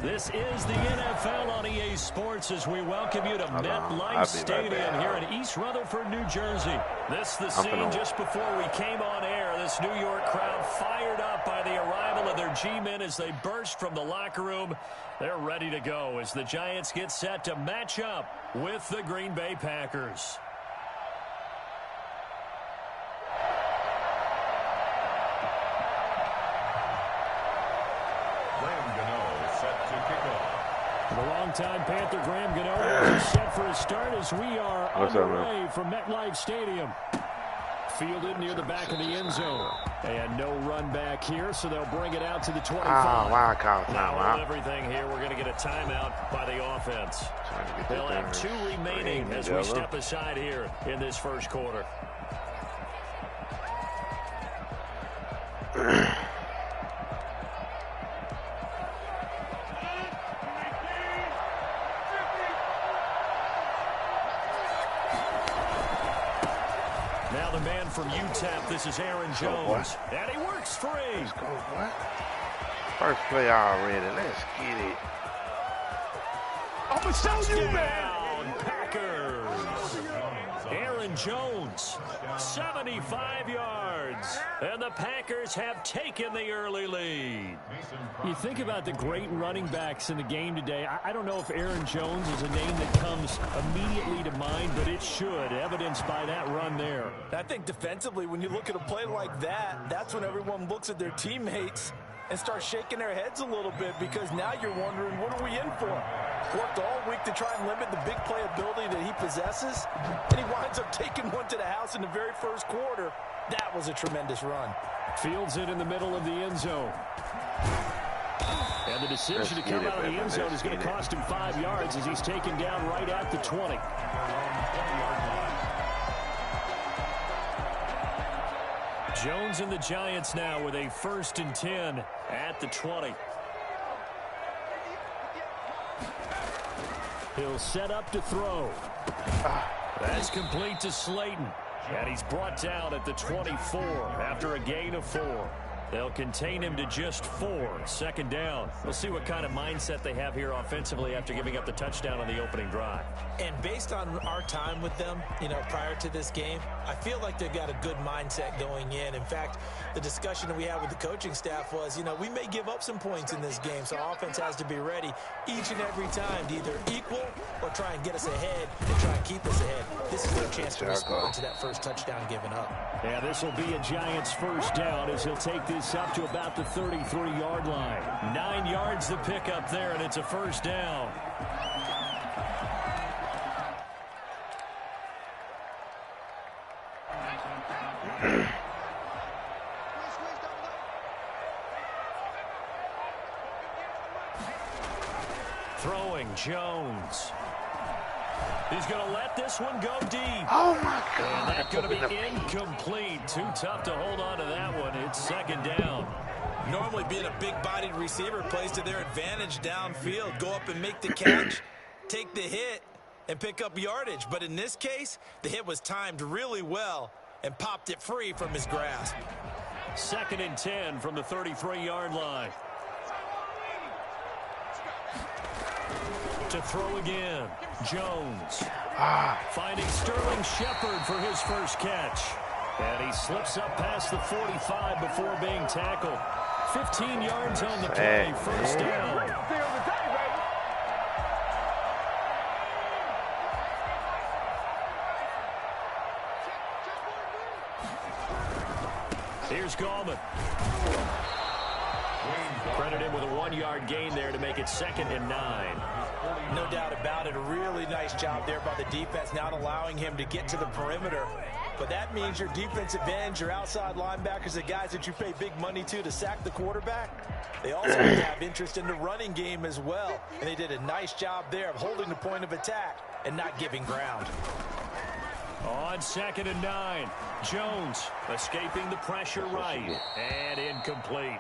This is the NFL on EA Sports as we welcome you to MetLife Stadium here in East Rutherford, New Jersey. This is the scene just before we came on air. This New York crowd fired up by the arrival of their G-men as they burst from the locker room. They're ready to go as the Giants get set to match up with the Green Bay Packers. The longtime Panther Graham Gano is set for his start as we are underway from MetLife Stadium. Fielded near the back of the end zone. And no run back here, so they'll bring it out to the 25. Now with everything here, we're going to get a timeout by the offense. They'll have 2 remaining as we step aside here in this first quarter. Now the man from UTEP, this is Aaron Jones. And he works free. Let's go, what? First play already. Let's get it. I'm going to show you, man. Packers. Aaron Jones, 75 yards. And the Packers have taken the early lead. You think about the great running backs in the game today. I don't know if Aaron Jones is a name that comes immediately to mind, but it should, evidenced by that run there. I think defensively, when you look at a play like that, that's when everyone looks at their teammates and starts shaking their heads a little bit, because now you're wondering, what are we in for? Worked all week to try and limit the big play ability that he possesses, and he winds up taking one to the house in the very first quarter. That was a tremendous run. Fields it in the middle of the end zone. And the decision to come out of the end zone is going to cost him 5 yards as he's taken down right at the 20. Jones and the Giants now with a 1st and 10 at the 20. He'll set up to throw. That's complete to Slayton. And he's brought down at the 24 after a gain of 4. They'll contain him to just 4. 2nd down. We'll see what kind of mindset they have here offensively after giving up the touchdown on the opening drive. And based on our time with them, prior to this game, I feel like they've got a good mindset going in. In fact, the discussion that we had with the coaching staff was, we may give up some points in this game, so our offense has to be ready each and every time to either equal or try and get us ahead and try and keep us ahead. This is their chance to respond to that first touchdown given up. Yeah, this will be a Giants 1st down as he'll take this up to about the 33-yard line. 9 yards to pick up there, and it's a 1st down. Throwing Jones. He's going to let this one go deep. Oh, my God. And that's going to be incomplete. Too tough to hold on to that one. It's 2nd down. Normally being a big-bodied receiver plays to their advantage downfield. Go up and make the catch, take the hit, and pick up yardage. But in this case, the hit was timed really well and popped it free from his grasp. 2nd and 10 from the 33-yard line. To throw again, Jones. Finding Sterling Shepard for his first catch. And he slips up past the 45 before being tackled. 15 yards on the play, 1st down. Here's Gallman. Credit him with a 1-yard gain there to make it 2nd and 9. No doubt about it. A really nice job there by the defense, not allowing him to get to the perimeter. But that means your defensive ends, your outside linebackers, the guys that you pay big money to sack the quarterback, they also have interest in the running game as well. And they did a nice job there of holding the point of attack and not giving ground. On 2nd and 9, Jones escaping the pressure right and incomplete.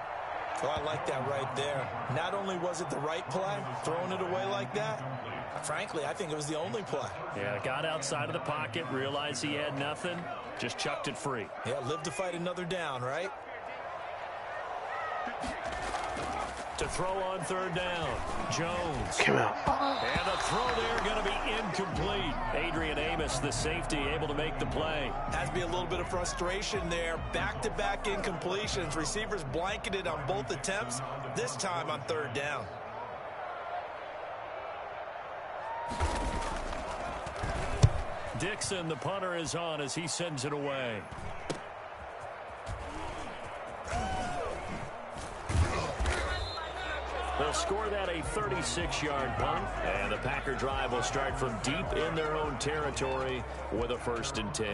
Well, I like that right there. Not only was it the right play, throwing it away like that, frankly, I think it was the only play. Yeah, got outside of the pocket, realized he had nothing, just chucked it free. Yeah, live to fight another down, right? To throw on third down, Jones. Come on. And the throw there going to be incomplete. Adrian Amos, the safety, able to make the play. Has to be a little bit of frustration there. Back-to-back incompletions. Receivers blanketed on both attempts, this time on third down. Dixon, the punter, is on as he sends it away. They'll score that a 36-yard punt, and the Packer drive will start from deep in their own territory with a 1st and 10.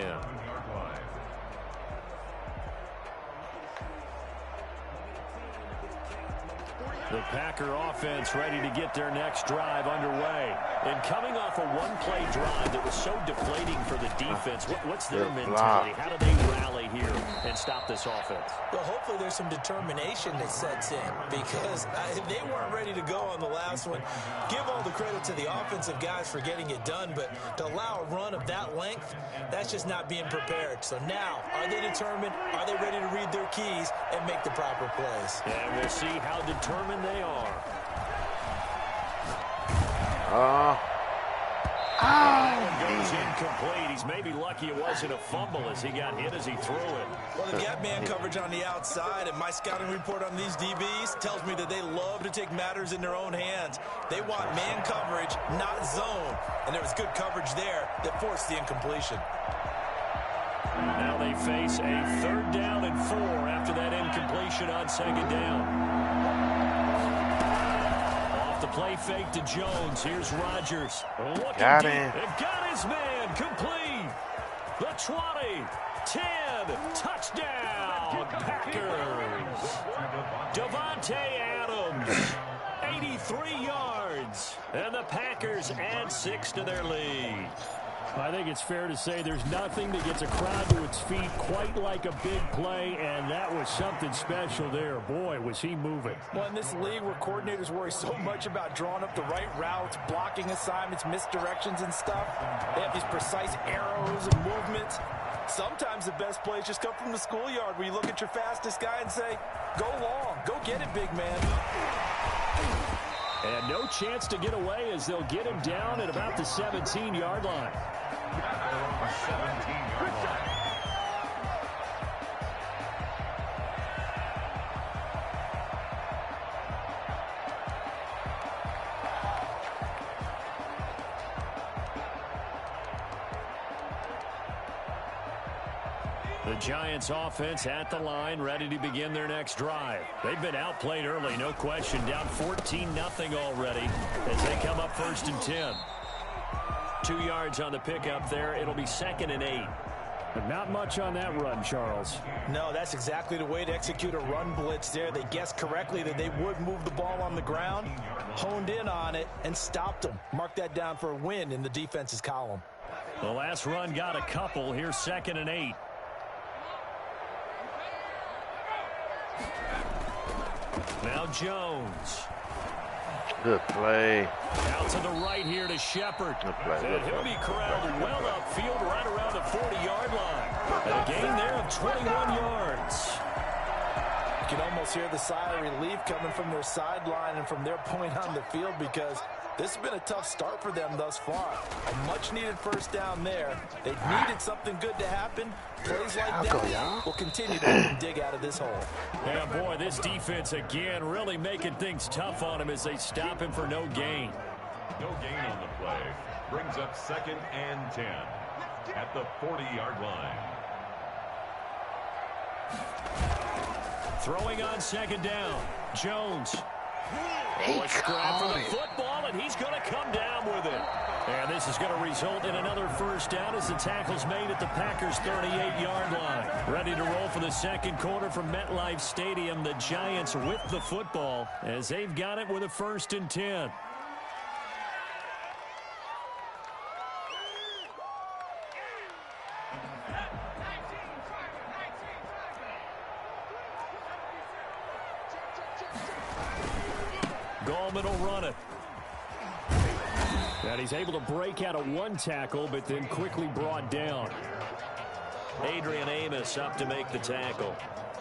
The Packer offense ready to get their next drive underway. And coming off a one-play drive that was so deflating for the defense, what's their mentality? How do they rally here and stop this offense? Well, hopefully there's some determination that sets in because they weren't ready to go on the last one. Give all the credit to the offensive guys for getting it done, but to allow a run of that length, that's just not being prepared. So now, are they determined? Are they ready to read their keys and make the proper plays? And we'll see how determined they are. That one goes incomplete. He's maybe lucky it wasn't a fumble as he got hit as he threw it. Well, they've got man coverage on the outside, and my scouting report on these DBs tells me that they love to take matters in their own hands. They want man coverage, not zone. And there was good coverage there that forced the incompletion. Now they face a 3rd down and 4 after that incompletion on 2nd down. The play fake to Jones. Here's Rodgers. Got him. They've got his man complete. The 20, 10, touchdown, Packers. Davante Adams, 83 yards. And the Packers add 6 to their lead. I think it's fair to say there's nothing that gets a crowd to its feet quite like a big play, and that was something special there. Boy, was he moving. Well, in this league where coordinators worry so much about drawing up the right routes, blocking assignments, misdirections and stuff, they have these precise arrows and movements. Sometimes the best plays just come from the schoolyard where you look at your fastest guy and say, go long, go get it, big man. And no chance to get away as they'll get him down at about the 17-yard line. 17-yard line. The Giants offense at the line, ready to begin their next drive. They've been outplayed early, no question. Down 14-0 already as they come up 1st and 10. 2 yards on the pickup there. It'll be 2nd and 8. But not much on that run, Charles. No, that's exactly the way to execute a run blitz there. They guessed correctly that they would move the ball on the ground, honed in on it, and stopped them. Mark that down for a win in the defense's column. The last run got a couple. Here's 2nd and 8. Now Jones. Good play. Out to the right here to Shepard. Good play. And he'll be corralled well upfield right around the 40-yard line. And a gain there of 21 yards. You can almost hear the sigh of relief coming from their sideline and from their point on the field because this has been a tough start for them thus far. A much-needed first down there. They've needed something good to happen. Plays like that will continue to dig out of this hole. Yeah, boy, this defense again really making things tough on him as they stop him for no gain. No gain on the play. Brings up 2nd and 10 at the 40-yard line. Throwing on 2nd down. Jones. Boy, scrap for the football, and he's going to come down with it. And this is going to result in another first down as the tackle's made at the Packers' 38-yard line. Ready to roll for the second quarter from MetLife Stadium. The Giants with the football as they've got it with a 1st and 10. Gallman will run it. And he's able to break out of one tackle, but then quickly brought down. Adrian Amos up to make the tackle.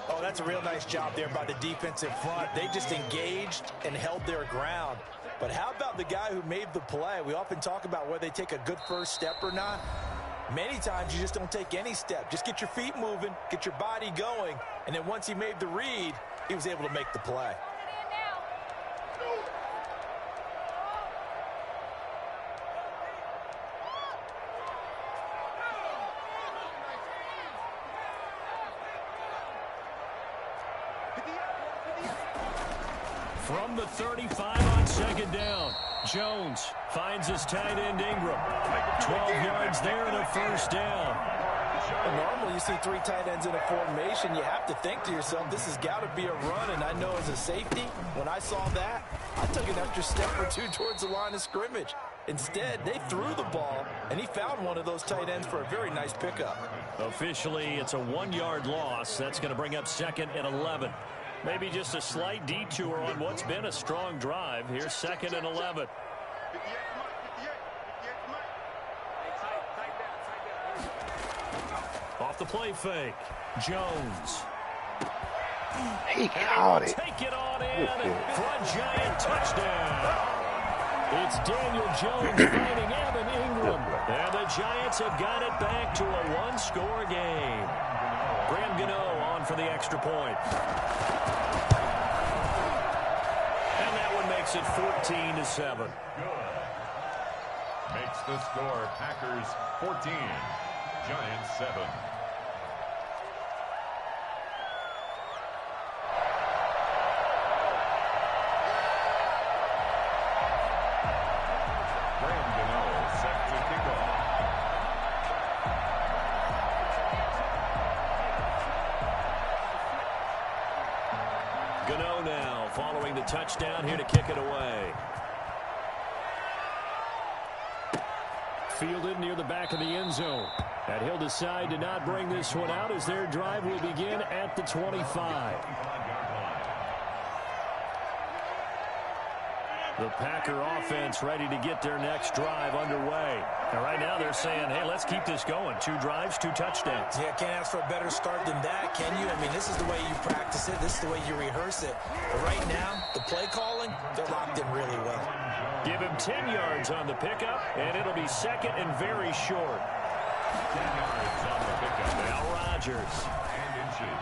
Oh, that's a real nice job there by the defensive front. They just engaged and held their ground. But how about the guy who made the play? We often talk about whether they take a good first step or not. Many times you just don't take any step. Just get your feet moving, get your body going, and then once he made the read, he was able to make the play. From the 35 on second down, Jones finds his tight end Ingram. 12 yards there and a first down. Well, normally you see three tight ends in a formation. You have to think to yourself, this has got to be a run. And I know as a safety, when I saw that, I took an extra step or two towards the line of scrimmage. Instead, they threw the ball, and he found one of those tight ends for a very nice pickup. Officially, it's a 1-yard loss. That's going to bring up 2nd and 11. Maybe just a slight detour on what's been a strong drive. Here's 2nd and 11. Off the play fake. Jones. He caught it. Take it on in for a giant touchdown. It's Daniel Jones fighting Evan Ingram. And the Giants have got it back to a 1-score game. Graham Gano on for the extra point. And that one makes it 14-7. Good. Makes the score Packers 14, Giants 7. Graham Gano set to kick off. Gano now following the touchdown here to kick it away. Fielded near the back of the end zone. And he'll decide to not bring this one out as their drive will begin at the 25. The Packer offense ready to get their next drive underway. And right now they're saying, hey, let's keep this going. 2 drives, 2 touchdowns. Yeah, can't ask for a better start than that, can you? I mean, this is the way you practice it. This is the way you rehearse it. But right now, the play calling, they're locked in really well. Give him 10 yards on the pickup, and it'll be 2nd and very short. 10 yards on the pickup. Now Rodgers. And inches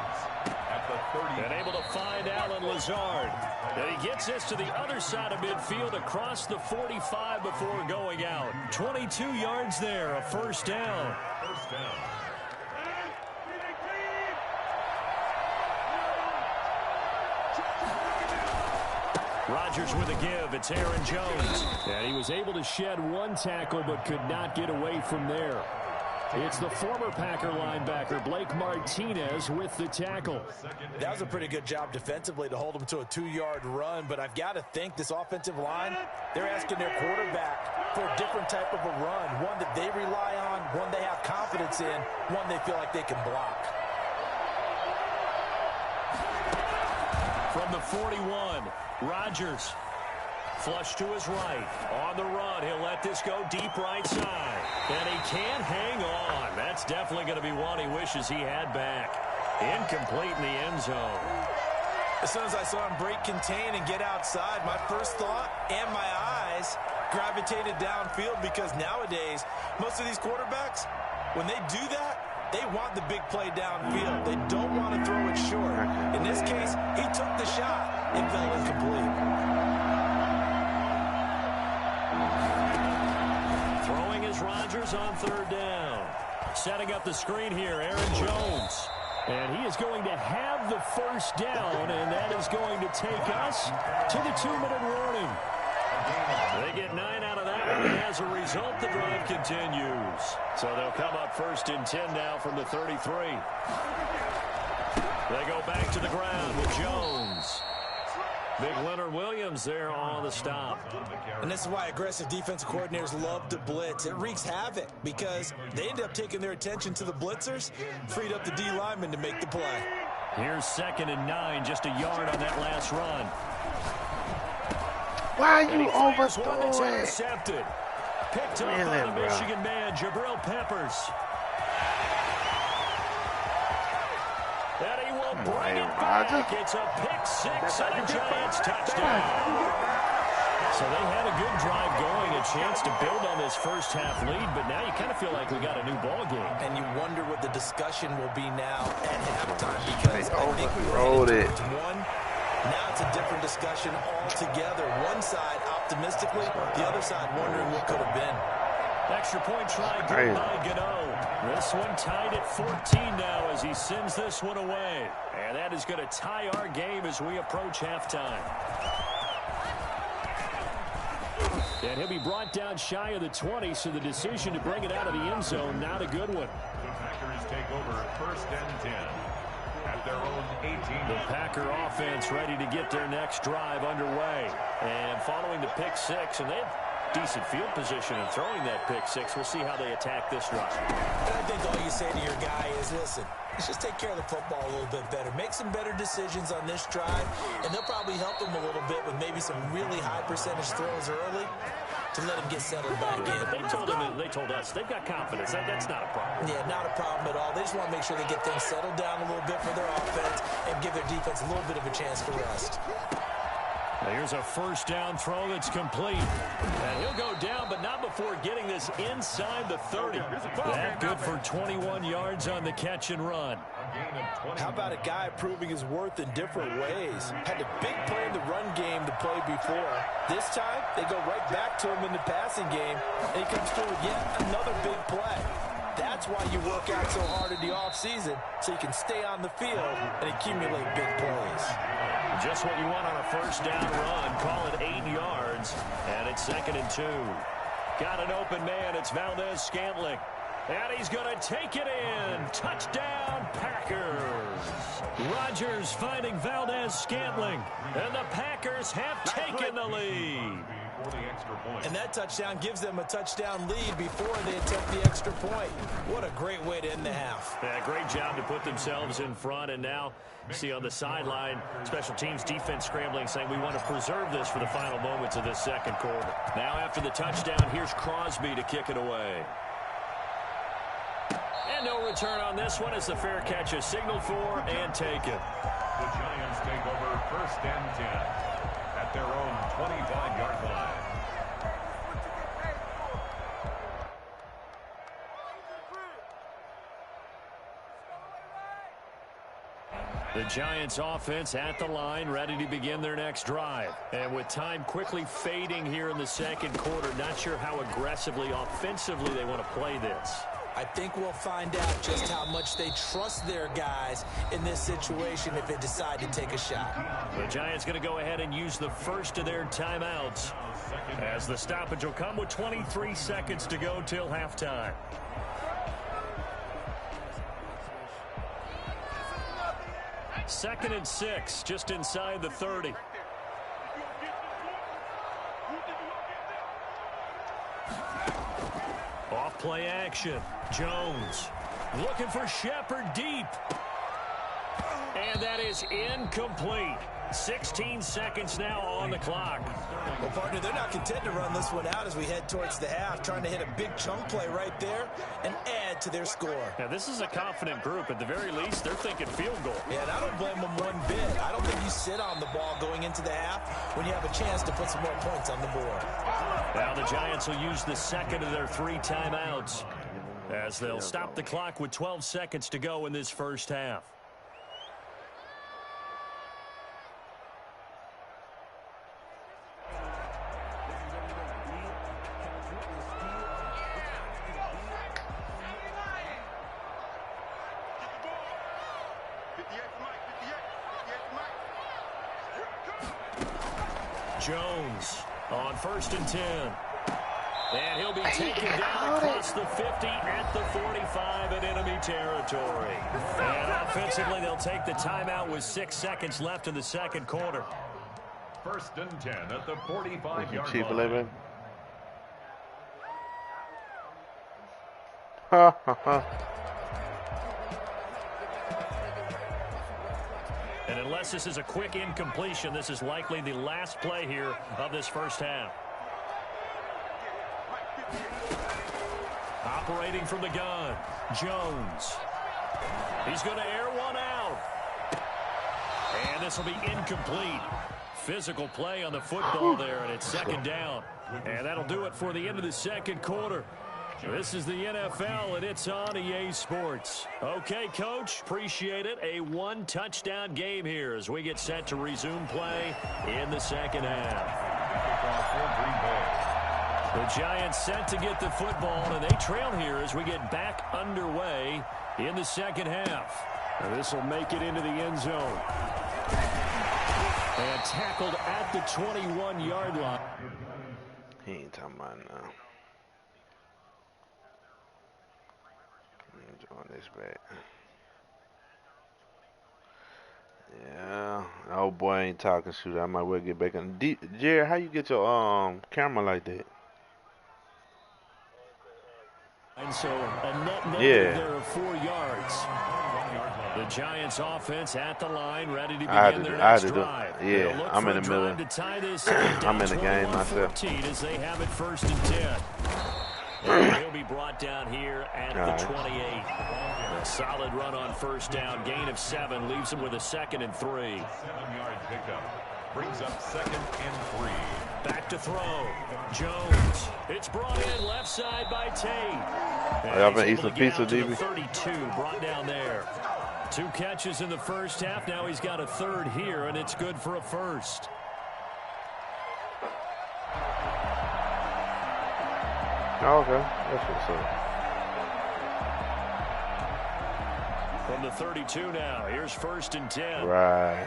at the 30. And able to find Allen Lazard. And he gets this to the other side of midfield across the 45 before going out. 22 yards there, a first down. First down. Rodgers with a give. It's Aaron Jones. And he was able to shed 1 tackle but could not get away from there. It's the former Packer linebacker Blake Martinez with the tackle. That was a pretty good job defensively to hold him to a 2-yard run, but I've got to think this offensive line, they're asking their quarterback for a different type of a run, one that they rely on, one they have confidence in, one they feel like they can block. From the 41, Rodgers. Flush to his right. On the run, he'll let this go deep right side. And he can't hang on. That's definitely going to be one he wishes he had back. Incomplete in the end zone. As soon as I saw him break contain and get outside, my first thought and my eyes gravitated downfield because nowadays, most of these quarterbacks, when they do that, they want the big play downfield. They don't want to throw it short. In this case, he took the shot. It fell incomplete. Throwing is Rodgers on 3rd down. Setting up the screen here, Aaron Jones. And he is going to have the first down, and that is going to take us to the 2-minute warning. They get 9 out of that one, and as a result, the drive continues. So they'll come up 1st and 10 now from the 33. They go back to the ground with Jones. Big Leonard Williams there on the stop. And this is why aggressive defensive coordinators love to blitz. It wreaks havoc because they end up taking their attention to the blitzers, freed up the D lineman to make the play. Here's 2nd and 9, just a yard on that last run. Why are you One that's overthrowing? intercepted. Picked up by the Michigan man, Jabril Peppers. And he will bring it back. It's a pick six and a Giants touchdown. So they had a good drive going, a chance to build on this first half lead, but now you kind of feel like we got a new ball game. And you wonder what the discussion will be now at halftime, because I think we were headed towards one. Now it's a different discussion altogether. One side optimistically, the other side wondering what could have been. Extra point try good by Gano. This one tied at 14 now as he sends this one away. And that is going to tie our game as we approach halftime. And he'll be brought down shy of the 20, so the decision to bring it out of the end zone, not a good one. The Packers take over 1st and 10 at their own 18. The Packer offense ready to get their next drive underway. And following the pick six, and they have decent field position in throwing that pick six. We'll see how they attack this drive. And I think all you say to your guy is, listen, let's just take care of the football a little bit better. Make some better decisions on this drive, and they'll probably help him a little bit with maybe some really high percentage throws early to let him get settled back in. They told us they've got confidence. That's not a problem. Yeah, not a problem at all. They just want to make sure they get things settled down a little bit for their offense and give their defense a little bit of a chance to rest. Now here's a first down throw that's complete. And he'll go down, but not before getting this inside the 30. That good for 21 yards on the catch and run. How about a guy proving his worth in different ways? Had a big play in the run game to play before. This time, they go right back to him in the passing game, and he comes through with yet another big play. That's why you work out so hard in the offseason, so you can stay on the field and accumulate big plays. Just what you want on a first down run. Call it 8 yards, and it's 2nd and 2. Got an open man. It's Valdez-Scantling. And he's going to take it in. Touchdown, Packers. Rodgers finding Valdez-Scantling. And the Packers have taken the lead. And that touchdown gives them a touchdown lead before they attempt the extra point. What a great way to end the half. Yeah, great job to put themselves in front. And now, see on the sideline, special teams defense scrambling, saying we want to preserve this for the final moments of this second quarter. Now after the touchdown, here's Crosby to kick it away. And no return on this one as the fair catch is signaled for and taken. The Giants take over 1st and 10 at their own 25-yard line. The Giants offense at the line, ready to begin their next drive. And with time quickly fading here in the second quarter, not sure how aggressively, offensively they want to play this. I think we'll find out just how much they trust their guys in this situation if they decide to take a shot. The Giants going to go ahead and use the first of their timeouts as the stoppage will come with 23 seconds to go till halftime. Second and 6, just inside the 30. Off play action. Jones looking for Shepard deep. And that is incomplete. 16 seconds now on the clock. Well, partner, they're not content to run this one out as we head towards the half, trying to hit a big chunk play right there and add to their score. Now, this is a confident group. At the very least, they're thinking field goal. Yeah, and I don't blame them one bit. I don't think you sit on the ball going into the half when you have a chance to put some more points on the board. Now the Giants will use the second of their 3 timeouts as they'll stop the clock with 12 seconds to go in this first half. Jones on 1st and 10. And he'll be taken down across the 50 at the 45 in enemy territory. And offensively, they'll take the timeout with 6 seconds left in the second quarter. 1st and 10 at the 45-yard Chief line. 11. Ha ha ha. And unless this is a quick incompletion, this is likely the last play here of this first half. Operating from the gun, Jones. He's going to air one out. And this will be incomplete. Physical play on the football there, and it's second down. And that'll do it for the end of the second quarter. This is the NFL, and it's on EA Sports. Okay, Coach, appreciate it. A one-touchdown game here as we get set to resume play in the second half. The Giants set to get the football, and they trail here as we get back underway in the second half. And this will make it into the end zone. And tackled at the 21-yard line. He ain't talking about now. On this back. Yeah. Oh boy, ain't talking shooter. I might well get back on. Jerry, how you get your camera like that? And so a net negative there of 4 yards. The Giants offense at the line, ready to begin their next drive. Yeah, I'm in the middle. I'm in the game myself. As they have it 1st and 10. And he'll be brought down here at the 28. A solid run on 1st down. Gain of 7 leaves him with a 2nd and 3. 7-yard pickup. Brings up 2nd and 3. Back to throw. Jones. It's brought in left side by Tate. Y'all been eating some pizza, DB? 32 brought down there. 2 catches in the first half. Now he's got a 3rd here, and it's good for a 1st. Okay, that's what's up. From the 32 now, here's 1st and 10. Right.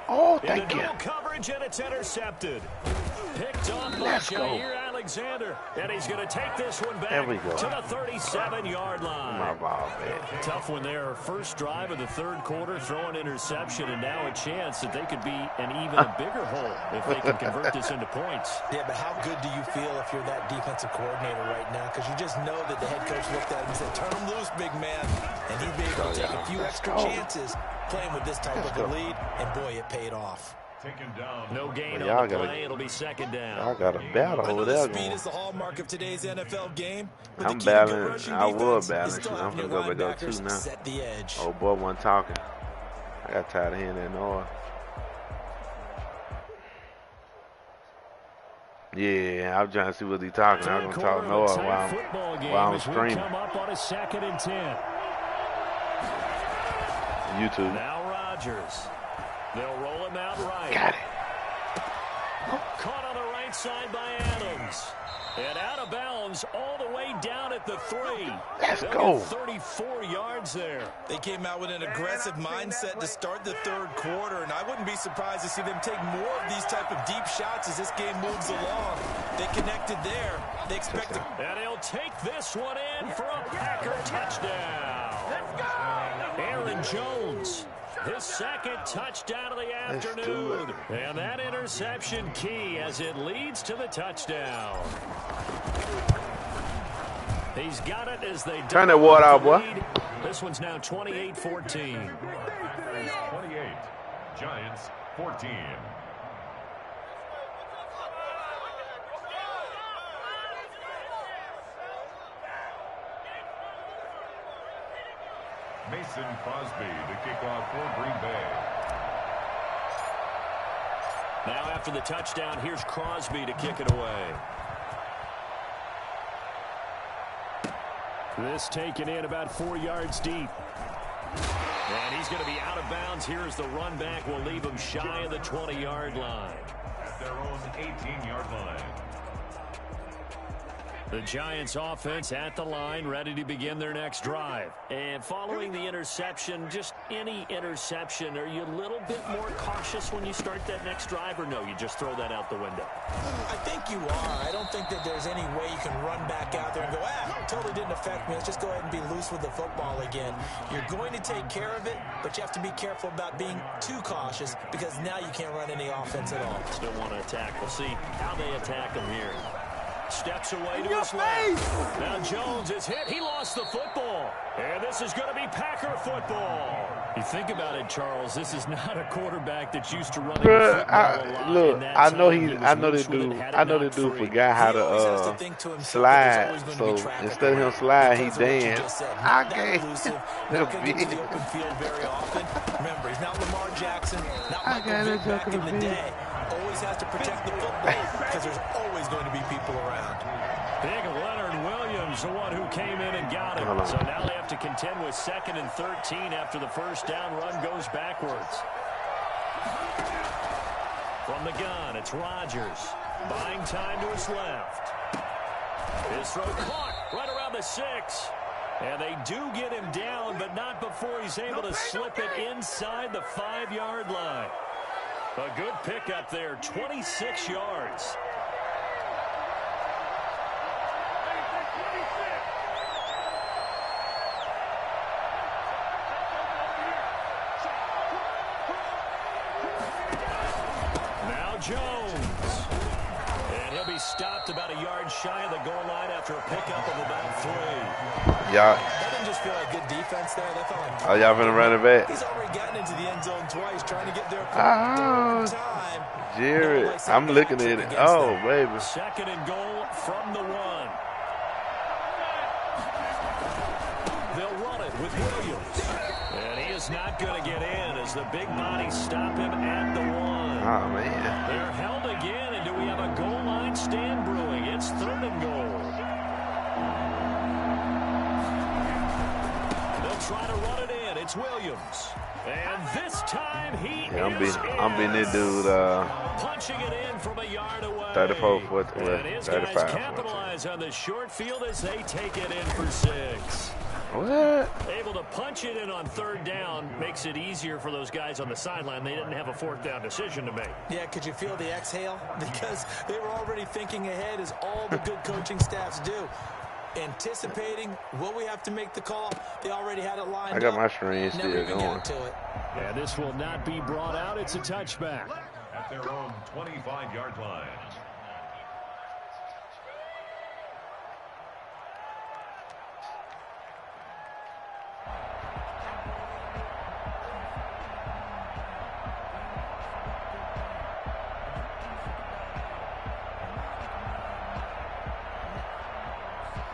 Oh, thank you. Double coverage, and it's intercepted. Picked off by Jair Alexander. And he's going to take this one back to the 37-yard line. My ball, man. Tough one there. First drive of the 3rd quarter, throw an interception, and now a chance that they could be an even a bigger hole if they can convert this into points. Yeah, but how good do you feel if you're that defensive coordinator right now? Because you just know that the head coach looked at him and said, turn him loose, big man. And he'd be able to take a few extra chances playing with this type of a lead, and boy, it paid off. No gain on the play. It'll be 2nd down. I got a battle over there. Speed is the hallmark of today's NFL game. I'm battling. I was battling. I'm going to go back up 2 now. Set the edge. Oh, boy, wasn't talking. I got tired of hearing that noise. Yeah, I'm trying to see what he's talking. I'm going to talk noise while I'm streaming. Come up on a 2nd and 10. YouTube. Now Rodgers. They'll roll him out right. Got it. Caught on the right side by Adams. And out of bounds all the way down at the 3. Let's go. 34 yards there. They came out with an aggressive mindset to start the 3rd quarter, and I wouldn't be surprised to see them take more of these type of deep shots as this game moves along. They connected there. They expect to... And he'll take this one in for a Packer touchdown. Let's go! Aaron Jones. His 2nd touchdown of the afternoon. And that interception key as it leads to the touchdown. He's got it as they turn that water out, boy. This one's now 28-14. 28. Giants 14. Mason Crosby to kick off for Green Bay. Now after the touchdown, here's Crosby to kick it away. This taken in about 4 yards deep. And he's going to be out of bounds here as the run back will leave him shy of the 20-yard line. At their own 18-yard line. The Giants offense at the line, ready to begin their next drive. And following the interception, just any interception, are you a little bit more cautious when you start that next drive, or no, you just throw that out the window? I think you are. I don't think that there's any way you can run back out there and go, totally didn't affect me. Let's just go ahead and be loose with the football again. You're going to take care of it, but you have to be careful about being too cautious because now you can't run any offense at all. Still want to attack. We'll see how they attack him here. Steps away to his left. Now Jones is hit. He lost the football. And this is going to be Packer football. You think about it, Charles. This is not a quarterback that's used to running Bruh, the football a lot. look, I know this dude forgot how to slide. So instead of him slide, he danced. I gave him the beat. Remember, he's not Lamar Jackson, not Michael Vick back in the day. Always has to protect the football because there's always going to be people around. Big Leonard Williams, the one who came in and got him. So now they have to contend with 2nd and 13 after the first down run goes backwards. From the gun, it's Rodgers. Buying time to his left. His throw caught right around the 6. And they do get him down, but not before he's able to slip it inside the 5-yard line. A good pickup there, 26 yards. Now Jones. And he'll be stopped about a yard shy of the goal line after a pickup of about 3. Yeah. That didn't just feel like good defense there. That's all. Oh, y'all finna run it back. He's already gotten into the end zone twice, trying to get there for Oh, time. Jared, I'm looking at it. Oh, baby. 2nd and goal from the 1. They'll run it with Williams. And he is not going to get in as the big bodies stop him at the 1. Oh, man. They're held again, and do we have a goal line stand brewing? It's 3rd and goal. They'll try to run it in. It's Williams. And this time he is I'm being this dude punching it in from a yard away. 34 foot away. And his 35 guys capitalize on the short field as they take it in for 6. What? Able to punch it in on 3rd down makes it easier for those guys on the sideline. They didn't have a 4th down decision to make. Yeah, could you feel the exhale? Because they were already thinking ahead, as all the good coaching staffs do. Anticipating, will we have to make the call? They already had it lined up. I got my screen still going. Yeah, this will not be brought out. It's a touchback. At their own 25-yard line.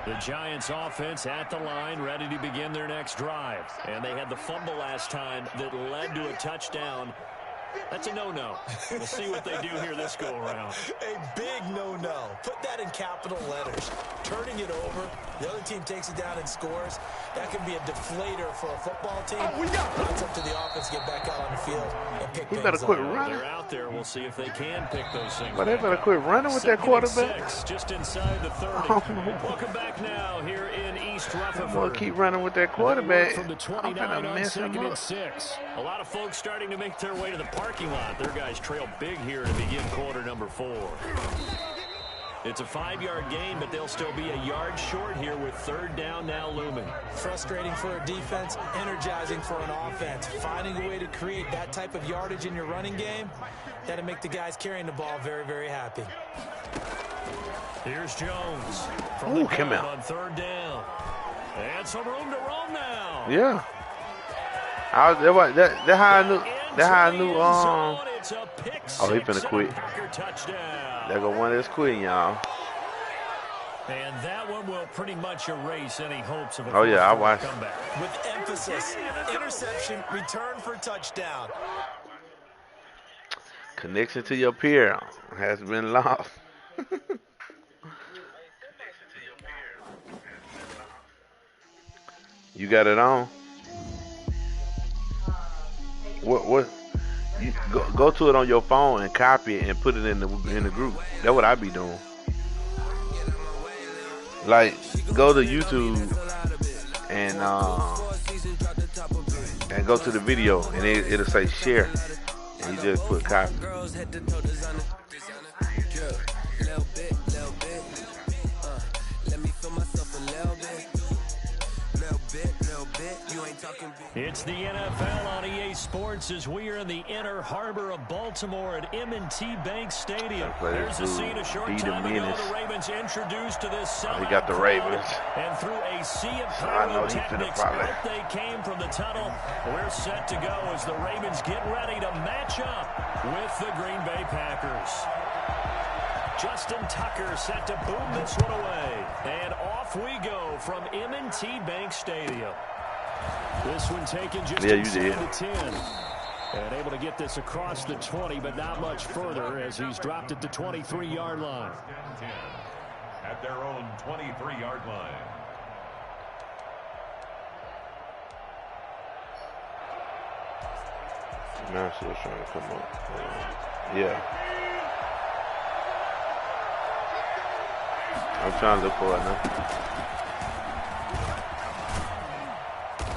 The Giants offense at the line, ready to begin their next drive. And they had the fumble last time that led to a touchdown. That's a no-no. We'll see what they do here this go-around. A big no-no. Put that in capital letters. Turning it over, the other team takes it down and scores. That can be a deflator for a football team. It's up to the offense to get back out on the field and pick things up. He better quit running. They're out there. We'll see if they can pick those things. But they better quit running with that quarterback. 6, just inside the 30. Welcome back now here in East Rutherford. Well, keep running with that quarterback. From the 29 on 2nd and 6. A lot of folks starting to make their way to the parking lot. Their guys trail big here to begin quarter number 4. It's a 5-yard gain, but they'll still be a yard short here with 3rd down now looming. Frustrating for a defense, energizing for an offense. Finding a way to create that type of yardage in your running game, that'll make the guys carrying the ball very, very happy. Here's Jones from the gun on 3rd down. And some room to roam now. Yeah. That's how I knew. That's how I knew. Oh, he finna quit. There go one that's quitting, y'all. And that one will pretty much erase any hopes of a I watched. Comeback. With emphasis, interception, return for touchdown. Connection to your peer has been lost. You got it on? What? You go to it on your phone and copy it and put it in the group. That's what I be doing. Like, go to YouTube and go to the video and it'll say share, and you just put copy. It's the NFL on EA Sports as we are in the inner harbor of Baltimore at M&T Bank Stadium. There's a scene a short time ago. The Ravens introduced to this sellout. He got the Ravens. And through a sea of pyrotechnics, out they came from the tunnel. We're set to go as the Ravens get ready to match up with the Green Bay Packers. Justin Tucker set to boom this one away. And off we go from M&T Bank Stadium. This one taken just inside the 10. And able to get this across the 20, but not much further as he's dropped at the 23-yard line. At their own 23-yard line. Now still trying to come up. Yeah. I'm trying to look for it now.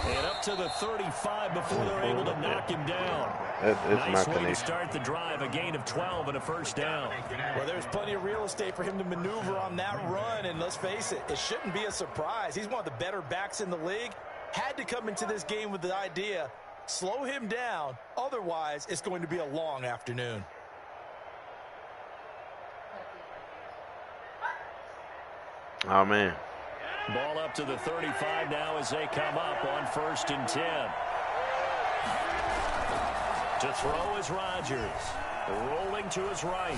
And up to the 35 before they're able to knock him down. Nice way to start the drive, a gain of 12 and a first down. Well, there's plenty of real estate for him to maneuver on that run, and let's face it, it shouldn't be a surprise. He's one of the better backs in the league. Had to come into this game with the idea, slow him down, otherwise it's going to be a long afternoon. Oh, man. Ball up to the 35 now as they come up on 1st and 10. To throw is Rodgers. Rolling to his right.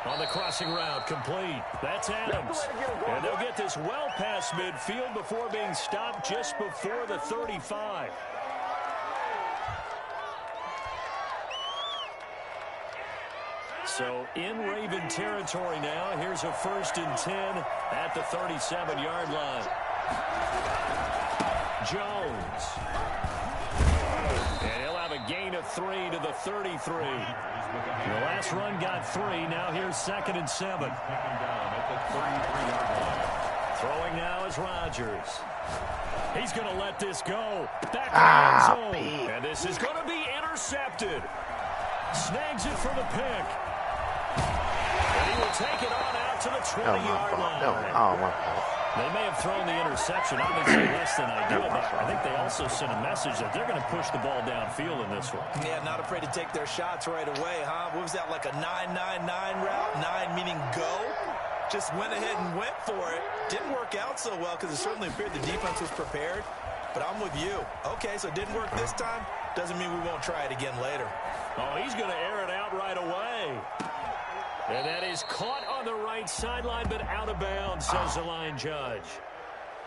On the crossing route, complete. That's Adams. And they'll get this well past midfield before being stopped just before the 35. So in Raven territory now. Here's a 1st and 10 at the 37-yard line. Jones. And he'll have a gain of 3 to the 33. The last run got 3. Now here's 2nd and 7. Throwing now is Rodgers. He's going to let this go. Back in the end zone. And this is going to be intercepted. Snags it for the pick. And he will take it on out to the 20-yard line. Oh, my fault. They may have thrown the interception, obviously less than ideal, but I think they also sent a message that they're going to push the ball downfield in this one. Yeah, not afraid to take their shots right away, huh? What was that, like a 9-9-9 route? 9 meaning go? Just went ahead and went for it. Didn't work out so well because it certainly appeared the defense was prepared. But I'm with you. Okay, so it didn't work this time. Doesn't mean we won't try it again later. Oh, he's going to air it out right away. And that is caught on the right sideline, but out of bounds, says the line judge.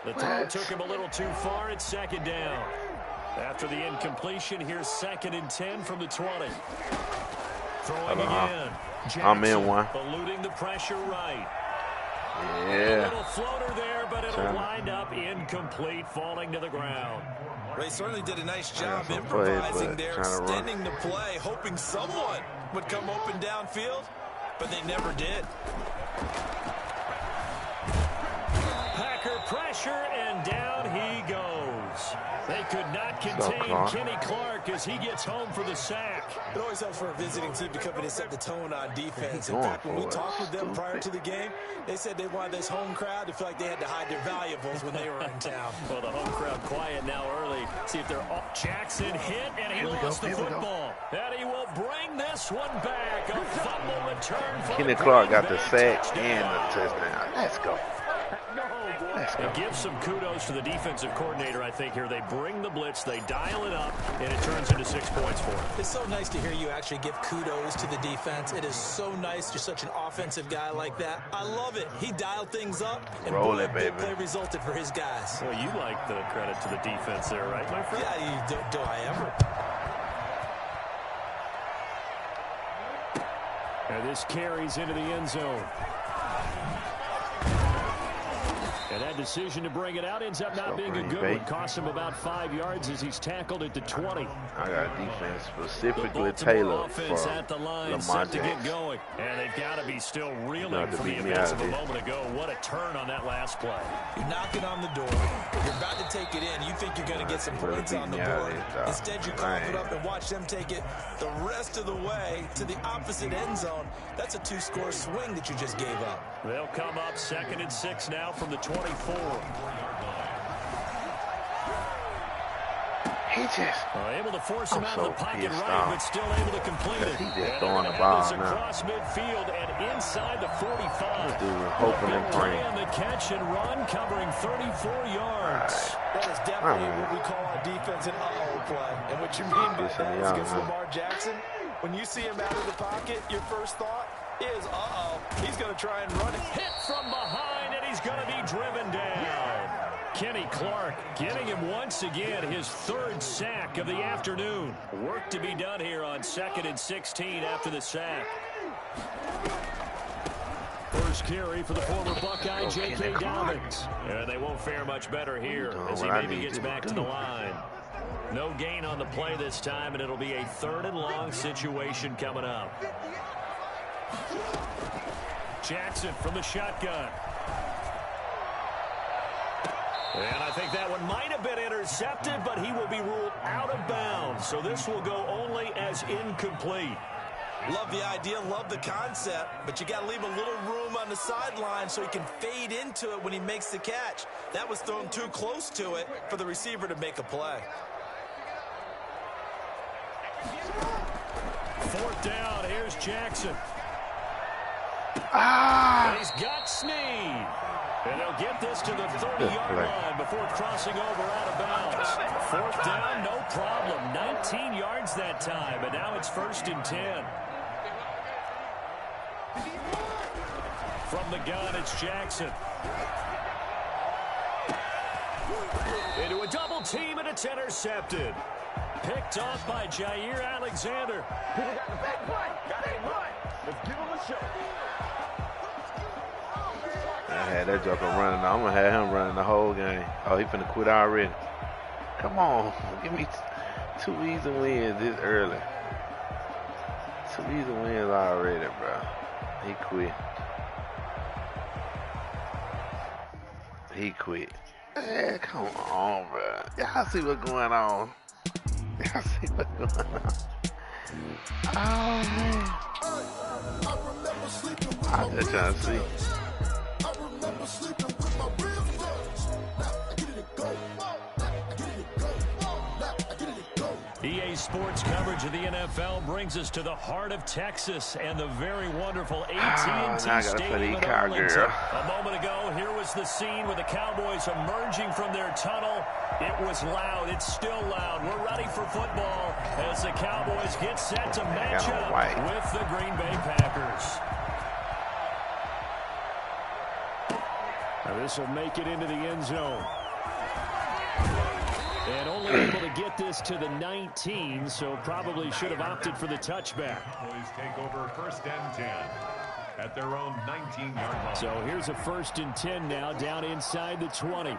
The throw took him a little too far. It's 2nd down. After the incompletion, here's 2nd and 10 from the 20. Throwing again. Jackson, I'm in one. eluding the pressure right. Yeah. A little floater there, but it'll wind up incomplete, falling to the ground. They certainly did a nice job improvising there, extending the play, hoping someone would come open downfield, but they never did. Packer pressure, and down he goes. They could not contain Kenny Clark as he gets home for the sack. It always helps for a visiting team to come in and set the tone on defense. In fact, when we talked with them prior to the game, they said they wanted this home crowd to feel like they had to hide their valuables when they were in town. Well, the home crowd quiet now early. See if they're off. Jackson hit, and he lost the football. And he will bring this one back. A fumble return for Kenny Clark got the sack and the touchdown. Let's go. And give some kudos to the defensive coordinator, I think, here. They bring the blitz, they dial it up, and it turns into 6 points for them. It's so nice to hear you actually give kudos to the defense. It is so nice. You're such an offensive guy like that. I love it. He dialed things up, and roll it, baby. Big play resulted for his guys. Well, you like the credit to the defense there, right, my friend? Yeah, do I ever? And this carries into the end zone. And that decision to bring it out ends up not being a good one. Costs him about 5 yards as he's tackled at the 20. I got a defense specifically tailored for Lamar to get going. And they've got to be still reeling from the events of a moment ago. What a turn on that last play. You're knocking on the door. You're about to take it in. You think you're going to get some points on the board. Instead, you cough it up and watch them take it the rest of the way to the opposite end zone. That's a 2-score swing that you just gave up. They'll come up 2nd and 6 now from the 24. He just able to force him out of the pocket but still able to complete it. He just throwing the ball now. Across midfield and inside the 45. Dude, hoping and praying. On the catch and run, covering 34 yards. That is definitely what we call our defense an uh-oh play. And what you mean by that is against Lamar Jackson, when you see him out of the pocket, your first thought is, uh-oh, he's going to try and run it. Hit from behind, and he's going to be driven down. Kenny Clark getting him once again his third sack of the afternoon. Work to be done here on 2nd and 16 after the sack. First carry for the former Buckeye, J.K. Dobbins. And they won't fare much better here as he maybe gets back to the line. No gain on the play this time, and it'll be a 3rd and long situation coming up. Jackson from the shotgun. And I think that one might have been intercepted, but he will be ruled out of bounds. So this will go only as incomplete. Love the idea, love the concept, but you got to leave a little room on the sideline so he can fade into it when he makes the catch. That was thrown too close to it for the receiver to make a play. 4th down, here's Jackson. And he's got Snead. And they'll get this to the 30-yard line before crossing over out of bounds. 4th down, no problem. 19 yards that time, and now it's 1st and 10. From the gun, it's Jackson. Into a double team, and it's intercepted. Picked off by Jair Alexander. People got the back play. Got a run. Let's give him a show. I had that joker running. I'm going to have him running the whole game. Oh, he finna quit already. Come on. Give me 2 easy wins this early. 2 easy wins already, bro. He quit. He quit. Man, come on, bro. Y'all see what's going on. Y'all see what's going on. Oh, man. I'm just trying to see. EA Sports coverage of the NFL brings us to the heart of Texas and the very wonderful AT&T Stadium in Arlington. A moment ago, here was the scene with the Cowboys emerging from their tunnel. It was loud. It's still loud. We're ready for football as the Cowboys get set to match up with the Green Bay Packers. Now this will make it into the end zone. And only able to get this to the 19, so probably should have opted for the touchback. Boys take over 1st and 10 at their own 19-yard line. So here's a 1st and 10 now, down inside the 20.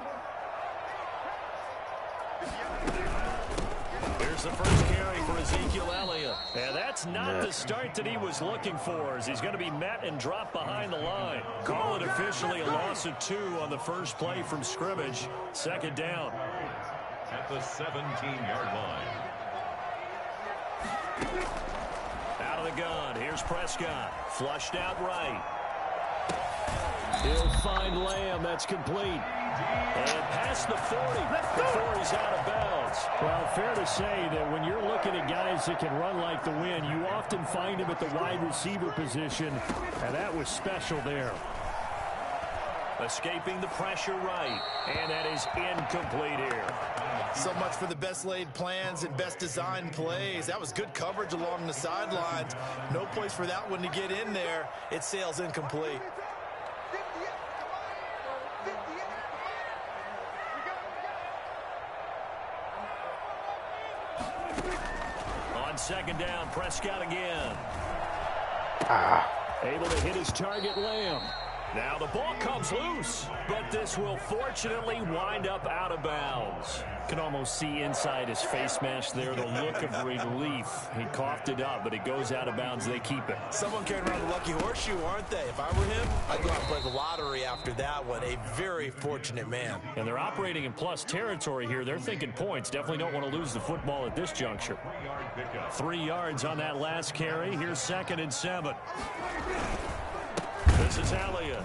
Here's the first carry for Ezekiel Elliott. And that's not the start that he was looking for, as he's going to be met and dropped behind the line. Call it officially a loss of 2 on the first play from scrimmage. 2nd down. At the 17-yard line. Out of the gun. Here's Prescott. Flushed out right. He'll find Lamb. That's complete. And past the 40 before he's out of bounds. Well, fair to say that when you're looking at guys that can run like the wind, you often find him at the wide receiver position, and that was special there. Escaping the pressure right, and that is incomplete here. So much for the best laid plans and best designed plays. That was good coverage along the sidelines. No place for that one to get in there. It sails incomplete. On 2nd down, Prescott again. Able to hit his target, Lamb. Now the ball comes loose, but this will fortunately wind up out of bounds. Can almost see inside his face mask there the look of relief. He coughed it up, but it goes out of bounds. They keep it. Someone carrying around the lucky horseshoe, aren't they? If I were him, I'd go out and play the lottery after that one. A very fortunate man. And they're operating in plus territory here. They're thinking points. Definitely don't want to lose the football at this juncture. 3 yards on that last carry. Here's 2nd and 7. This is Elliott.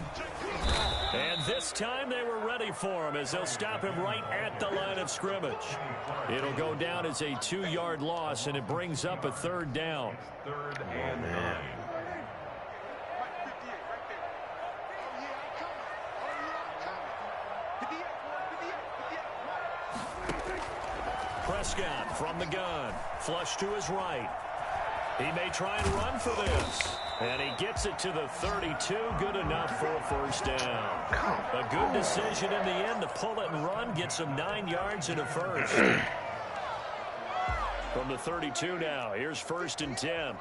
And this time they were ready for him as they'll stop him right at the line of scrimmage. It'll go down as a 2-yard loss, and it brings up a 3rd down. 3rd and 9. Prescott from the gun. Flush to his right. He may try and run for this. And he gets it to the 32. Good enough for a 1st down. A good decision in the end to pull it and run. Gets him 9 yards and a 1st. From the 32 now. Here's 1st and 10.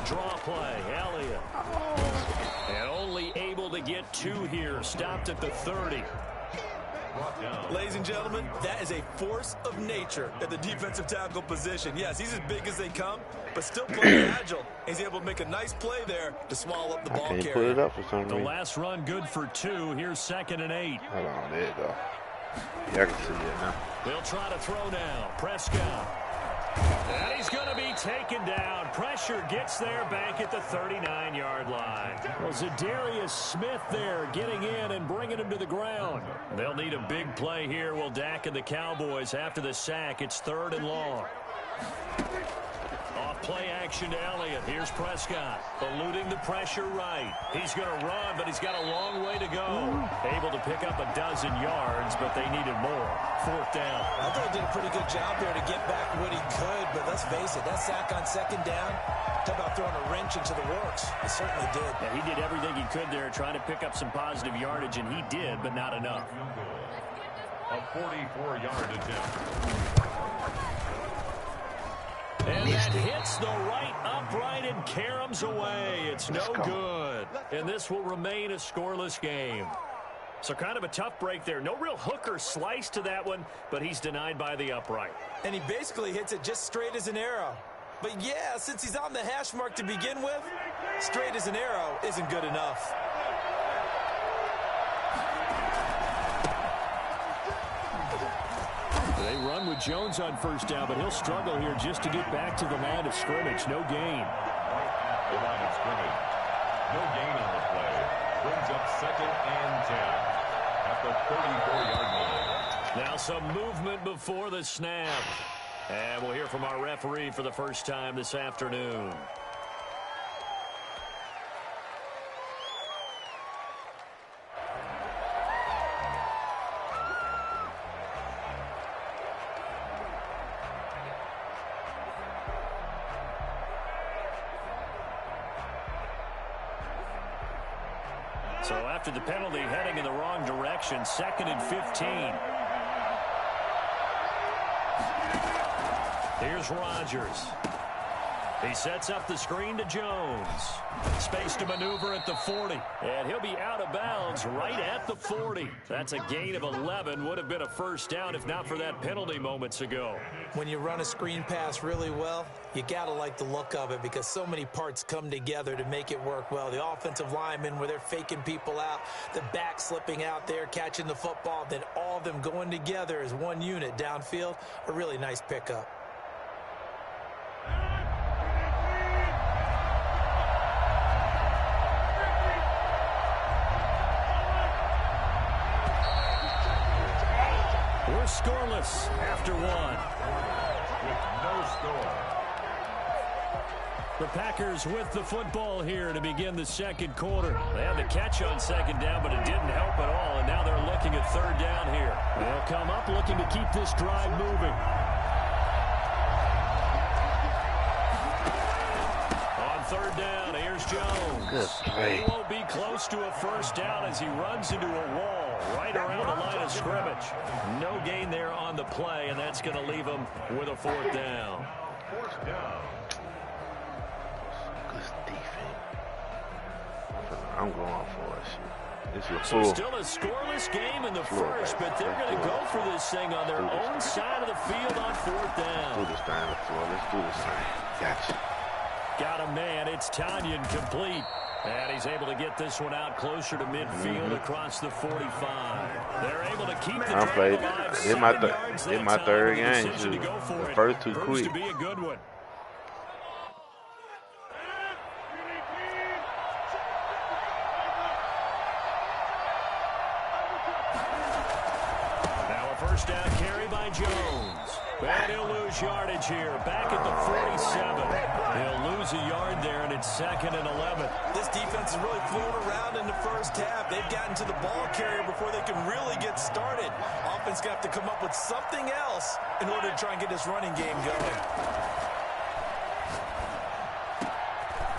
Draw play. Elliott. And only able to get 2 here. Stopped at the 30. Ladies and gentlemen, that is a force of nature at the defensive tackle position. Yes, he's as big as they come, but still playing agile. He's able to make a nice play there to swallow up the ball carrier. Put it up for some reason. The last run good for 2. Here's 2nd and 8. Hold on, there you go. Yeah, I can see it now. They'll try to throw now. Prescott. And he's going to be taken down. Pressure gets there back at the 39-yard line. Well, Zadarius Smith there getting in and bringing him to the ground. They'll need a big play here. Will Dak and the Cowboys after the sack. It's 3rd and long. Off play action to Elliott. Here's Prescott. Eluding the pressure right. He's going to run, but he's got a long way to go. Able to pick up a 12 yards, but they needed more. 4th down. I thought he did a pretty good job there to get back what he could, but let's face it, that sack on 2nd down, talk about throwing a wrench into the works. It certainly did. Yeah, he did everything he could there trying to pick up some positive yardage, and he did, but not enough. A 44-yard attempt. And that hits the right upright and caroms away. It's no good. And this will remain a scoreless game. So kind of a tough break there. No real hook or slice to that one, but he's denied by the upright. And he basically hits it just straight as an arrow. But yeah, since he's on the hash mark to begin with, straight as an arrow isn't good enough. They run with Jones on 1st down, but he'll struggle here just to get back to the line of scrimmage. No gain. The line of scrimmage. No gain on the play. Brings up 2nd and 10 at the 34-yard line. Now some movement before the snap. And we'll hear from our referee for the first time this afternoon. So after the penalty, heading in the wrong direction, 2nd and 15. Here's Rodgers. He sets up the screen to Jones. Space to maneuver at the 40. And he'll be out of bounds right at the 40. That's a gain of 11. Would have been a 1st down if not for that penalty moments ago. When you run a screen pass really well, you got to like the look of it because so many parts come together to make it work well. The offensive linemen where they're faking people out, the back slipping out there, catching the football, then all of them going together as one unit downfield. A really nice pickup. We're scoreless after 1. With no score. The Packers with the football here to begin the 2nd quarter. They had the catch on 2nd down, but it didn't help at all, and now they're looking at 3rd down here. They'll come up looking to keep this drive moving. On 3rd down, here's Jones. Good play. He won't be close to a 1st down as he runs into a wall right around the line of scrimmage. No gain there on the play, and that's going to leave him with a 4th down. 4th down. Good defense. I'm going for it. This is a So full. still a scoreless game in the first, but they're going to go for this thing on their own side of the field on 4th down. Do this thing on the floor. Let's do this thing. Gotcha. Got a man. It's Tanyan complete. And he's able to get this one out closer to midfield across the 45. They're able to keep the drive alive. It's my 3rd game. The first 2 Proves quick. to be a good one. first down carry by Jones. And he'll lose yardage here. Back at the 47. He'll lose a yard there, and it's 2nd and 11. This defense is really flown around in the first half. They've gotten to the ball carrier before they can really get started. Offense going to have to come up with something else in order to try and get this running game going.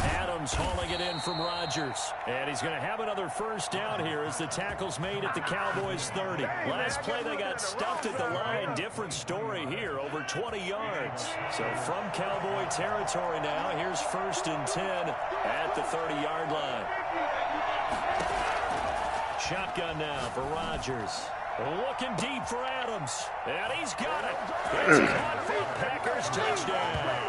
Adams hauling it in from Rodgers. And he's going to have another first down here as the tackle's made at the Cowboys' 30. Last play they got stuffed at the line. Different story here, over 20 yards. So from Cowboy territory now, here's 1st and 10 at the 30-yard line. Shotgun now for Rodgers. Looking deep for Adams. And he's got it. It's caught for a Packers touchdown.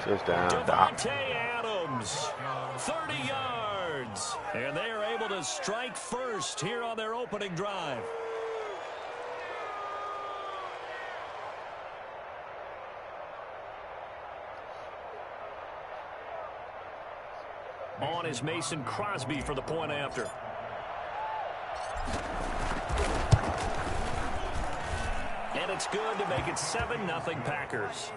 Devontae Adams, 30 yards. And they are able to strike first here on their opening drive. On is Mason Crosby for the point after. And it's good to make it 7-0 Packers.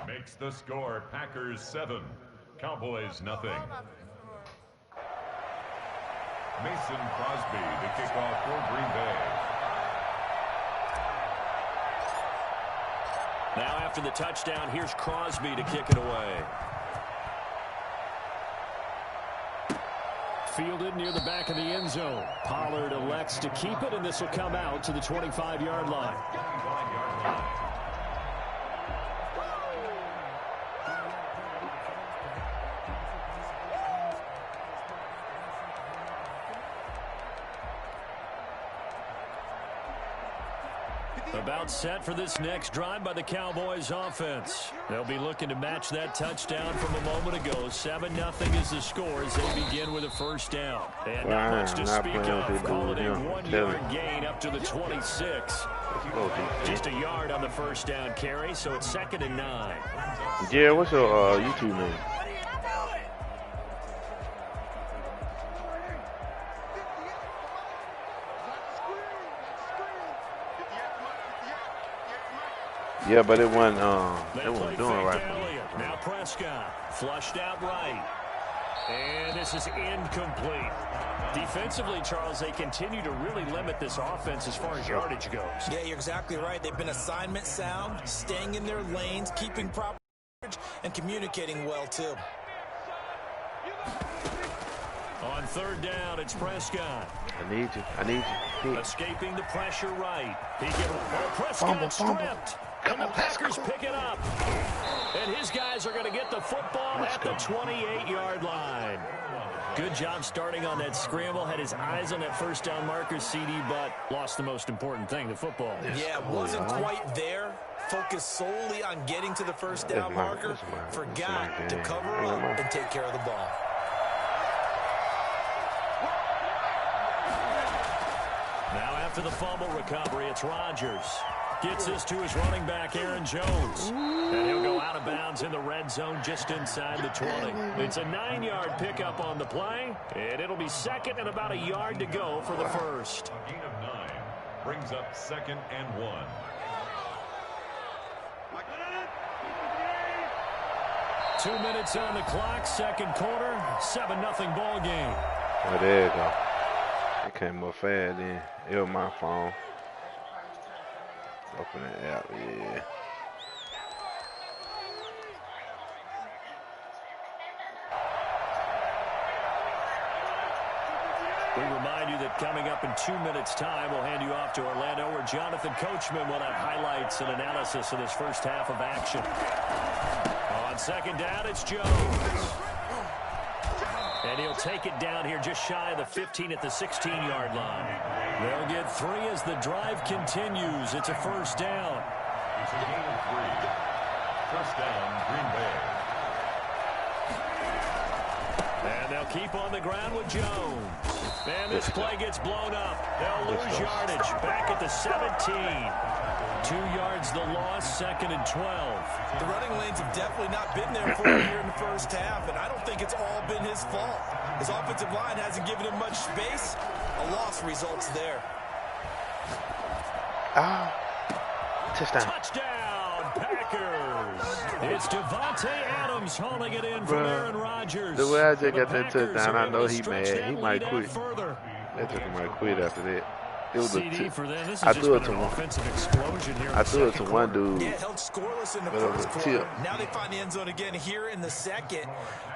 Makes the score Packers 7, Cowboys nothing. Mason Crosby to kick off for Green Bay. Now after the touchdown, here's Crosby to kick it away. Fielded near the back of the end zone. Pollard elects to keep it, and this will come out to the 25-yard line. About set for this next drive by the Cowboys offense. They'll be looking to match that touchdown from a moment ago. 7-0 is the score as they begin with a first down. And not much to speak of. Call it a 1-yard gain up to the 26. Just a yard on the first down carry, so it's 2nd and 9. Yeah, what's your YouTube name? Yeah, but it wasn't doing right for me. Now Prescott flushed out right. And this is incomplete. Defensively, Charles, they continue to really limit this offense as far as yardage goes. Yeah, you're exactly right. They've been assignment sound, staying in their lanes, keeping proper coverage, and communicating well, too. On 3rd down, it's Prescott. I need you. Escaping the pressure right. Prescott stripped. And the Packers pick it up. And his guys are going to get the football at the 28-yard line. Good job starting on that scramble. Had his eyes on that first down marker, CD, but lost the most important thing, the football. Yeah, wasn't quite there. Focused solely on getting to the first down marker. Forgot to cover up and take care of the ball. Now after the fumble recovery, it's Rodgers. Gets this to his running back, Aaron Jones. And he'll go out of bounds in the red zone just inside the 20. It's a 9-yard pickup on the play, and it'll be 2nd and about a yard to go for the first. A gain of 9 brings up 2nd and 1. Two minutes on the clock, second quarter, 7-0 ball game. Oh, there you go. It came more fast then. It was my phone. Open it out, yeah. We remind you that coming up in 2 minutes' time, we'll hand you off to Orlando, where Jonathan Coachman will have highlights and analysis of this first half of action. On 2nd down, it's Jones. And he'll take it down here just shy of the 15 at the 16-yard line. They'll get 3 as the drive continues. It's a first down. It's a gain of 3. First down, Green Bay. And they'll keep on the ground with Jones. And this play gets blown up. They'll lose yardage. Back at the 17. 2 yards the loss, 2nd and 12. The running lanes have definitely not been there for him here in the first half, and I don't think it's all been his fault. His offensive line hasn't given him much space. A loss results there. Touchdown. Touchdown, Packers. It's Devontae Adams hauling it in from Aaron Rodgers. The way I just got that touchdown, I know he mad. He might quit. That took him might quit after that. It was CD for them. This I has threw it just to been an one. offensive explosion here. I threw it to one dude. Yeah, held scoreless in the But it was first a quarter. tip. Now they find the end zone again here in the second.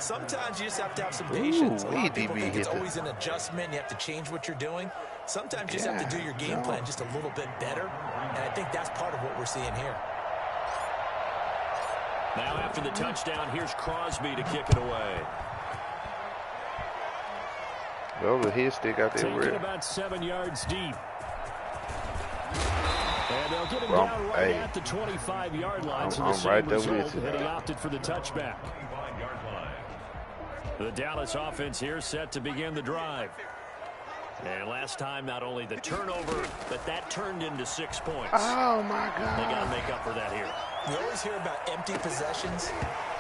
Sometimes you just have to have some patience. A lot of people think it's always an adjustment. You have to change what you're doing. Sometimes you just have to do your game plan just a little bit better. And I think that's part of what we're seeing here. Now after the touchdown, here's Crosby to kick it away. Well, his stick out there. Taking about 7 yards deep. And they'll get him down right at the 25-yard line. So the same result, and he opted for the touchback. The Dallas offense here set to begin the drive. And last time, not only the turnover, but that turned into 6 points. Oh, my God. They got to make up for that here. You always hear about empty possessions,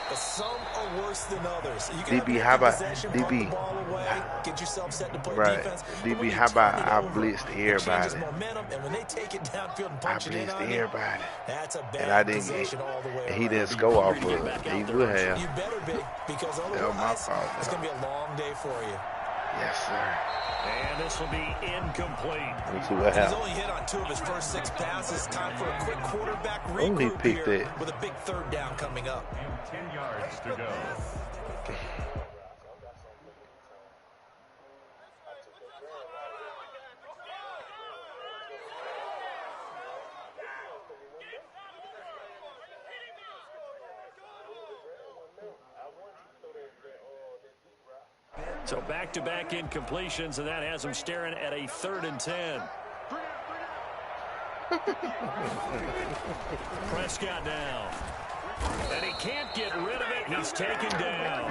but some are worse than others. You can DB, how about possession, DB? the ball away, get yourself set to play defense. DB, how about I blitzed everybody? Momentum, and when they take it downfield and punch it in on everybody. That's a bad And I didn't possession all the way. He didn't score off of it. He would have. You better be, because otherwise it's going to be a long day for you. Yes, sir. And this will be incomplete. Let's see what He's only hit on 2 of his first 6 passes. Time for a quick quarterback regroup he picked here it. with a big 3rd down coming up. 10 yards to go. So back-to-back incompletions, and that has him staring at a 3rd and 10. Prescott now. And he can't get rid of it. He's taken down.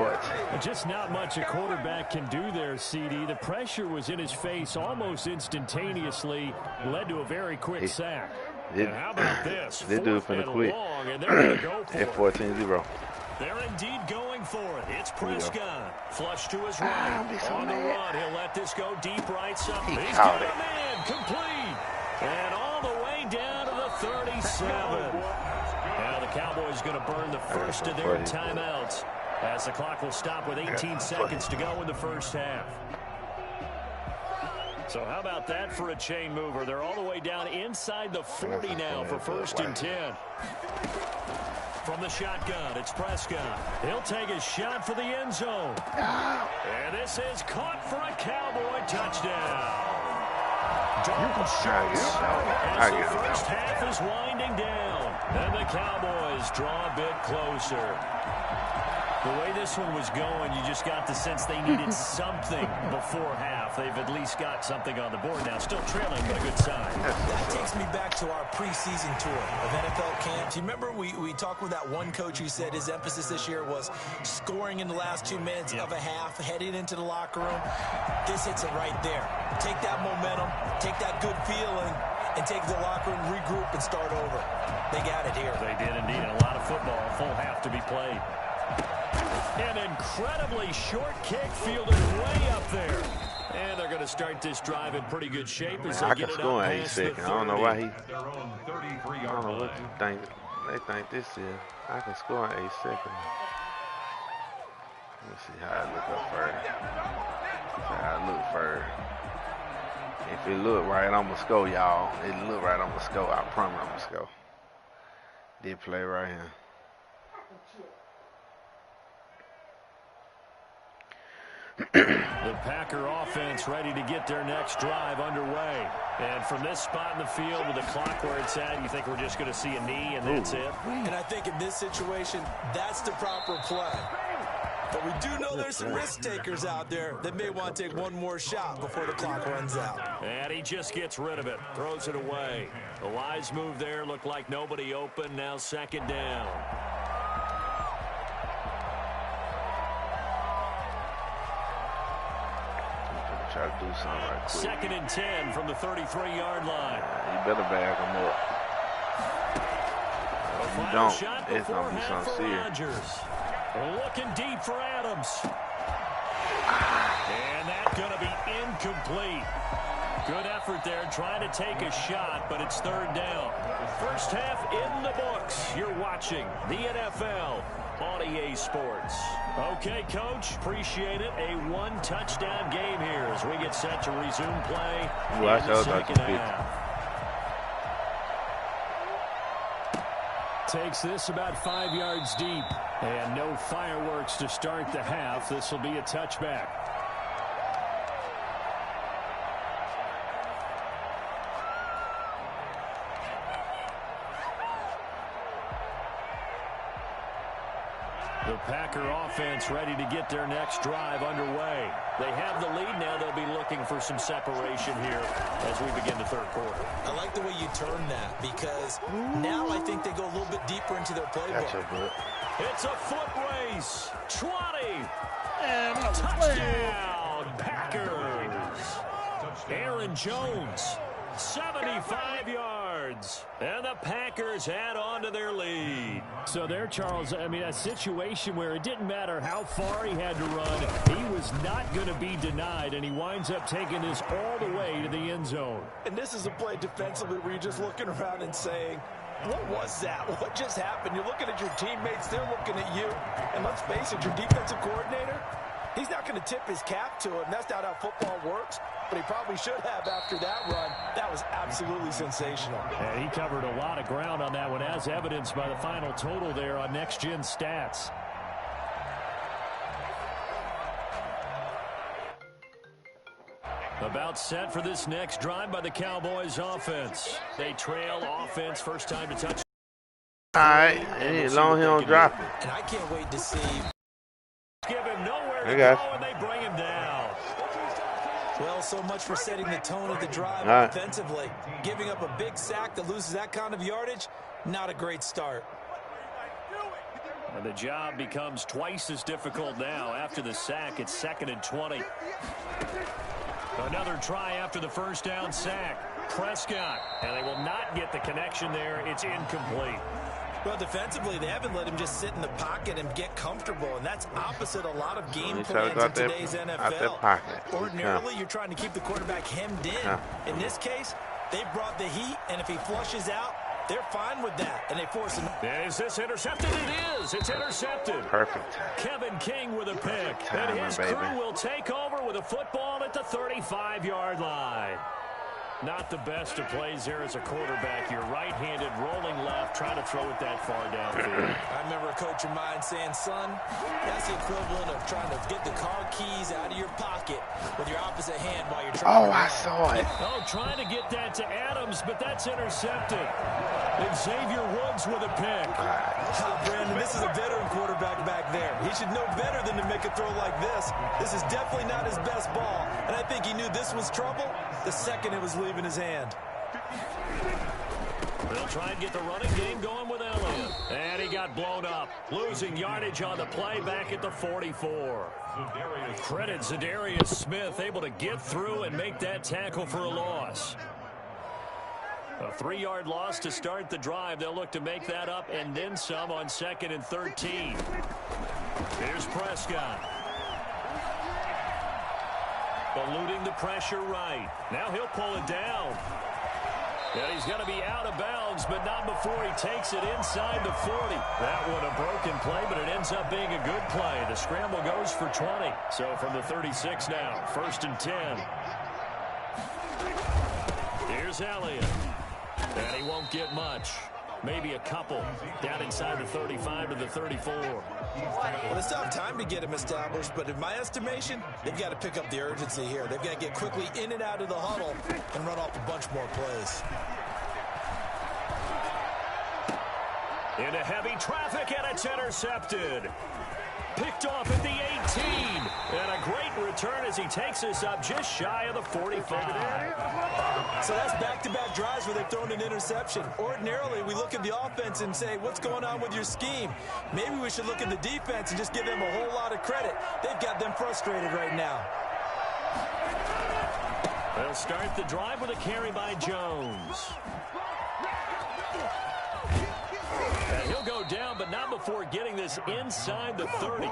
Just not much a quarterback can do there, CD. The pressure was in his face almost instantaneously. Led to a very quick sack. And how about this? They do it for the quick. And they're going to go for it. 14-0. They're indeed going for it. It's Prescott. Flush to his right. On the run, he'll let this go deep right side. He's got him in. Complete. And all the way down to the 37. Now the Cowboys going to burn the first of their timeouts as the clock will stop with 18 seconds to go in the first half. So how about that for a chain mover? They're all the way down inside the 40 now for 1st and 10. From the shotgun, it's Prescott. He'll take a shot for the end zone. And this is caught for a Cowboy touchdown. Dalton Schultz as the first half is winding down. And the Cowboys draw a bit closer. The way this one was going, you just got the sense they needed something before half. They've at least got something on the board now. Still trailing, but a good sign. That takes me back to our preseason tour of NFL camps. You remember we talked with that one coach who said his emphasis this year was scoring in the last 2 minutes of a half, heading into the locker room. This hits it right there. Take that momentum, take that good feeling, and take the locker room, regroup, and start over. They got it here. They did indeed. And a lot of football, a full half to be played. An incredibly short kick fielded way up there. And they're going to start this drive in pretty good shape as they get it up past the 30. I don't know why he... Their own 33-yard I don't know what line. you think. They think this is. I can score in 8 seconds. Let me see how I look up first. How I look first. If it look right, I'm going to score, y'all. It look right, I'm going to score. I promise I'm going to score. Did play right here. The Packer offense ready to get their next drive underway. And from this spot in the field with the clock where it's at, you think we're just going to see a knee and that's it? And I think in this situation, that's the proper play. But we do know there's some risk takers out there that may want to take one more shot before the clock runs out. And he just gets rid of it, throws it away. A wise move there, looked like nobody open, now 2nd down. Try to do something right quick. 2nd and 10 from the 33-yard line. You better back him up. If you don't, it's going to be something serious. Looking deep for Adams. And that's going to be incomplete. Good effort effort there, trying to take a shot, but it's third down. First half in the books. You're watching the NFL on EA Sports. Okay, Coach, appreciate it. A one-touchdown game here as we get set to resume play in the second half. Takes this about 5 yards deep. And no fireworks to start the half. This will be a touchback. The Packer offense ready to get their next drive underway. They have the lead now. They'll be looking for some separation here as we begin the third quarter. I like the way you turn that because now I think they go a little bit deeper into their playbook. It's a foot race. 20. And touchdown, Packers. Aaron Jones, 75 yards. And the Packers add on to their lead. So there, Charles, I mean, a situation where it didn't matter how far he had to run. He was not going to be denied, and he winds up taking this all the way to the end zone. And this is a play defensively where you're just looking around and saying, what was that? What just happened? You're looking at your teammates. They're looking at you. And let's face it, your defensive coordinator, he's not going to tip his cap to it. And that's not how football works. But he probably should have after that run. That was absolutely sensational. And he covered a lot of ground on that one, as evidenced by the final total there on Next Gen stats. About set for this next drive by the Cowboys offense. They trail offense first time to touch. All right, as long as he don't drop it. And I can't wait to see. Give him nowhere to go, and they bring him down. Well, so much for setting the tone of the drive offensively. Giving up a big sack that loses that kind of yardage, not a great start. And the job becomes twice as difficult now. After the sack, it's 2nd and 20. Another try after the first down sack. Prescott, and they will not get the connection there. It's incomplete. Well, defensively, they haven't let him just sit in the pocket and get comfortable, and that's opposite a lot of game plans in today's NFL. Ordinarily, you're trying to keep the quarterback hemmed in. In this case, they brought the heat, and if he flushes out, they're fine with that, and they force him. Is this intercepted? It is. It's intercepted. Perfect. Kevin King with a pick. And his crew will take over with a football at the 35-yard line. Not the best of plays there as a quarterback. You're right-handed, rolling left, trying to throw it that far downfield. I remember a coach of mine saying, son, that's the equivalent of trying to get the car keys out of your pocket with your opposite hand while you're trying to run. I saw it. Oh, trying to get that to Adams, but that's intercepted. Xavier Woods with a pick. Brandon, this is a veteran quarterback back there. He should know better than to make a throw like this. This is definitely not his best ball, and I think he knew this was trouble the second it was leaving his hand. They'll try and get the running game going with Elliott. And he got blown up. Losing yardage on the play back at the 44. Credit Zadarius Smith, able to get through and make that tackle for a loss. A 3-yard loss to start the drive. They'll look to make that up and then some on 2nd and 13. Here's Prescott. Eluding the pressure right. Now he'll pull it down. And he's going to be out of bounds, but not before he takes it inside the 40. That one a broken play, but it ends up being a good play. The scramble goes for 20. So from the 36 now, 1st and 10. Here's Elliott. And he won't get much. Maybe a couple down inside the 35 to the 34. Well, it's not time to get him established, but in my estimation, they've got to pick up the urgency here. They've got to get quickly in and out of the huddle and run off a bunch more plays. Into heavy traffic, and it's intercepted. Picked off at the 18. And a great return as he takes this up just shy of the 45. So that's back-to-back drives where they've thrown an interception. Ordinarily, we look at the offense and say, what's going on with your scheme? Maybe we should look at the defense and just give them a whole lot of credit. They've got them frustrated right now. They'll start the drive with a carry by Jones. And he'll go down, but not before getting this inside the 30.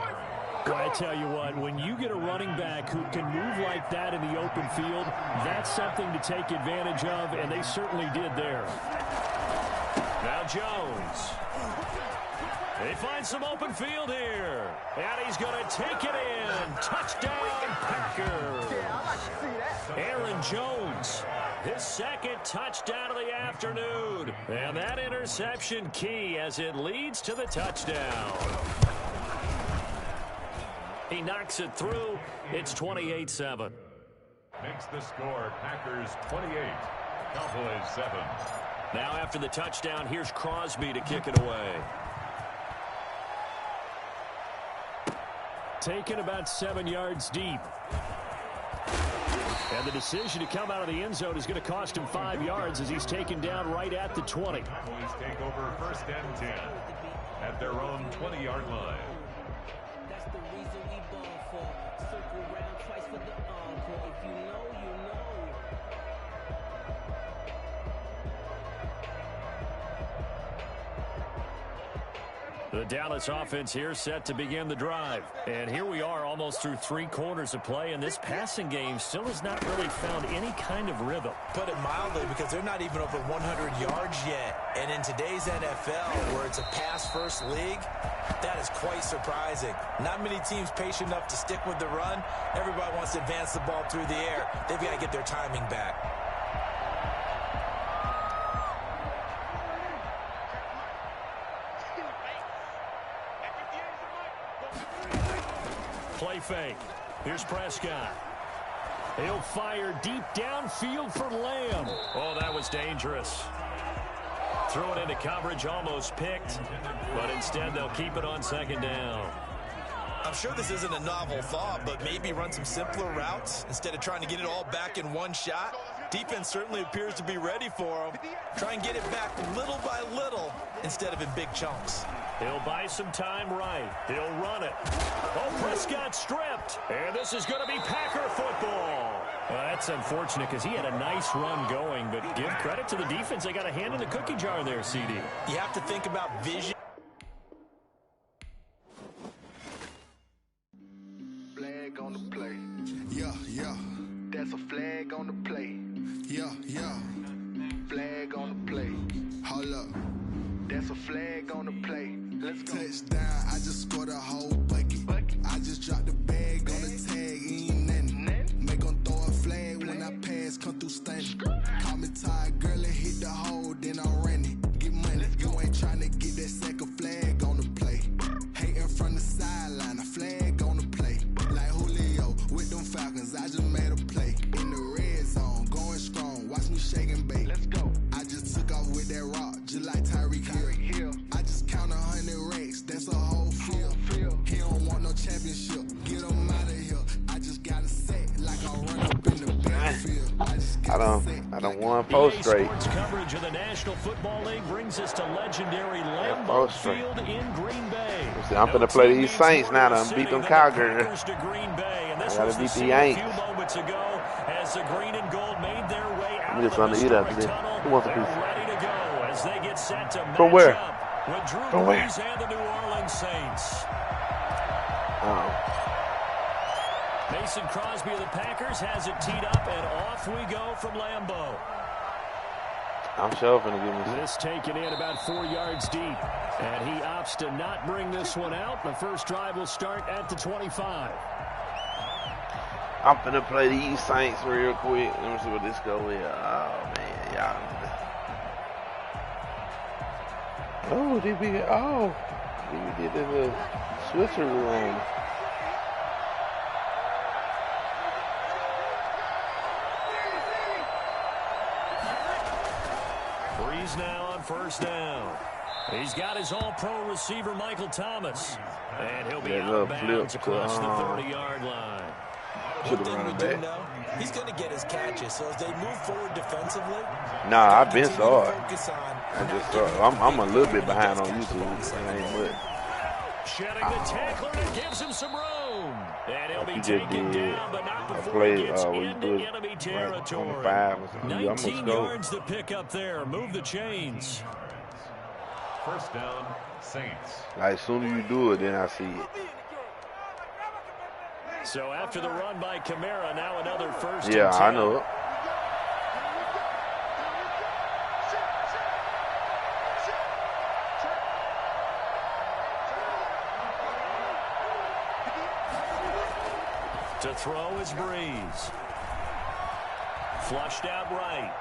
Well, I tell you what, when you get a running back who can move like that in the open field, that's something to take advantage of, and they certainly did there. Now Jones. They find some open field here. And he's going to take it in. Touchdown, Packers. Aaron Jones, his second touchdown of the afternoon. And that interception key as it leads to the touchdown. He knocks it through. It's 28-7. Makes the score Packers 28, Cowboys 7. Now after the touchdown, here's Crosby to kick it away. Taken about 7 yards deep. And the decision to come out of the end zone is going to cost him 5 yards as he's taken down right at the 20. Cowboys take over 1st and 10 at their own 20-yard line. That's the reason we born for. Circle round twice for the encore. If you know, you know. The Dallas offense here set to begin the drive. And here we are almost through 3 quarters of play, and this passing game still has not really found any kind of rhythm. Put it mildly, because they're not even over 100 yards yet. And in today's NFL, where it's a pass-first league, that is quite surprising. Not many teams patient enough to stick with the run. Everybody wants to advance the ball through the air. They've got to get their timing back. Play fake. Here's Prescott. He'll fire deep downfield for Lamb. Oh, that was dangerous. Threw it into coverage, almost picked, but instead they'll keep it on 2nd down. I'm sure this isn't a novel thought, but maybe run some simpler routes instead of trying to get it all back in one shot. Defense certainly appears to be ready for them. Try and get it back little by little instead of in big chunks. He'll buy some time right. He'll run it. Oh, Prescott stripped. And this is going to be Packer football. Well, that's unfortunate because he had a nice run going, but give credit to the defense. They got a hand in the cookie jar there, CD. You have to think about vision. Flag on the play. Yeah, yeah. That's a flag on the play. Yeah, yeah. Flag on the play. Hold up. That's a flag on the play. Let's go. Touchdown, I just scored a whole bucket. I just dropped the bag on the tag, ain't nothing. Make them throw a flag when I pass, come through stunning. Call me tired, girl, and hit the hole, then I'm running. Get money, you ain't trying to get that second flag on the play. Hating from the sideline, a flag on the play. Like Julio with them Falcons, I just made a play. In the red zone, going strong, watch me shake and bake. Let's go. I just took off with that rock, just like Tyreek Hill. I just count 100 racks, that's a whole field. He don't want no championship, get him out of here. I just got a set like I run up in the backfield. I don't want post straight. Sports coverage of the National Football League brings us to legendary Lambeau Field in Green Bay. See, I'm going to play these Saints now to beat them Cowgirls. I got to beat the Yanks. Moments ago, as the green and gold made their way out I'm just on the eat after this. Who wants a piece? ready to go as they get set to match From where? up with Drew From where? Brees and the New Orleans Saints. Oh. Mason Crosby of the Packers has it teed up, and off we go from Lambeau. I'm sure finna give me some. This taken in about 4 yards deep, and he opts to not bring this one out. The first drive will start at the 25. I'm finna play these Saints real quick. Let me see what this go with. Oh, man. Y'all. Oh, they did the switcheroo. Brees now on 1st down. He's got his all-pro receiver, Michael Thomas. And he'll be out of bounds across the 30-yard line. One thing we do know, he's going to get his catches. So as they move forward defensively, Nah, I've been saw it. I just saw it. I'm a little bit behind on YouTube. It ain't much. Shedding the tackler and gives him some room. And he'll be You just taken did. down, but not I before he played gets when you into do it enemy right territory. on the 5 or something. I'm 19 gonna go. yards to pick up there. Move the chains. 1st down, Saints. Like, as soon as you do it, then I see it. So after the run by Kamara, now another first and 10. Yeah, I know it. To throw is Breeze. Flushed out right.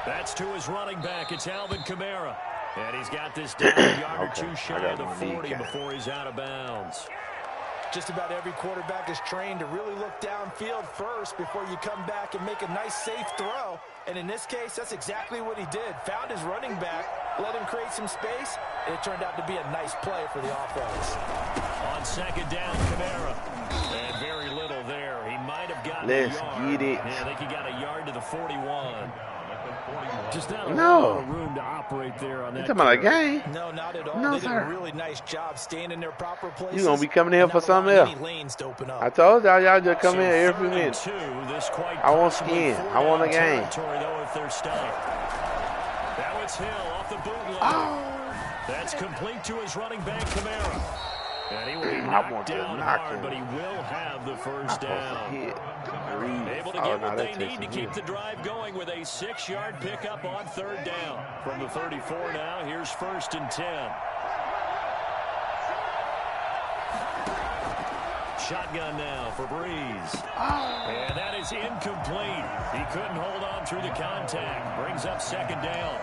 That's to his running back. It's Alvin Kamara. And he's got this down a yard or two shy of the 40 before he's out of bounds. Just about every quarterback is trained to really look downfield first before you come back and make a nice, safe throw. And in this case, that's exactly what he did. Found his running back, let him create some space, and it turned out to be a nice play for the offense. On second down, Kamara. And very little there. He might have gotten a yard. Let's get it. Yeah, I think he got a yard to the 41. Just not a No. lot of room to operate there on that. You talking about a game? No, not at all. No, they did sir. a really nice job staying in their proper places. You gonna be coming here for something else? Lanes to open up. I told y'all just come So in every 3rd and minute. 2, this quite I want possibly skin. I want a 4-down game. territory, though, if they're stopped. Now it's Hill off the bootleg. That's complete to his running back, Kamara. And he will be knocked down hard, but he will have the first down. Able to get what they need to keep the drive going with a 6-yard pickup on 3rd down. From the 34 now, here's 1st and 10. Shotgun now for Breeze. And that is incomplete. He couldn't hold on through the contact. Brings up 2nd down.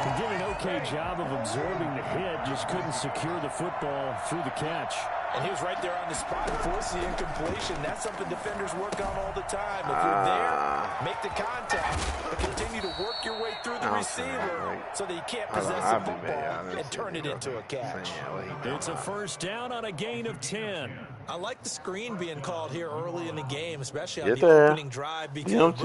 He did an okay job of absorbing the hit, just couldn't secure the football through the catch. And he was right there on the spot and forced the incompletion. That's something defenders work on all the time. If you're there, make the contact, but continue to work your way through the receiver so that you can't possess the football and turn it into a catch. It's a 1st down on a gain of 10. I like the screen being called here early in the game, especially on the opening drive. Because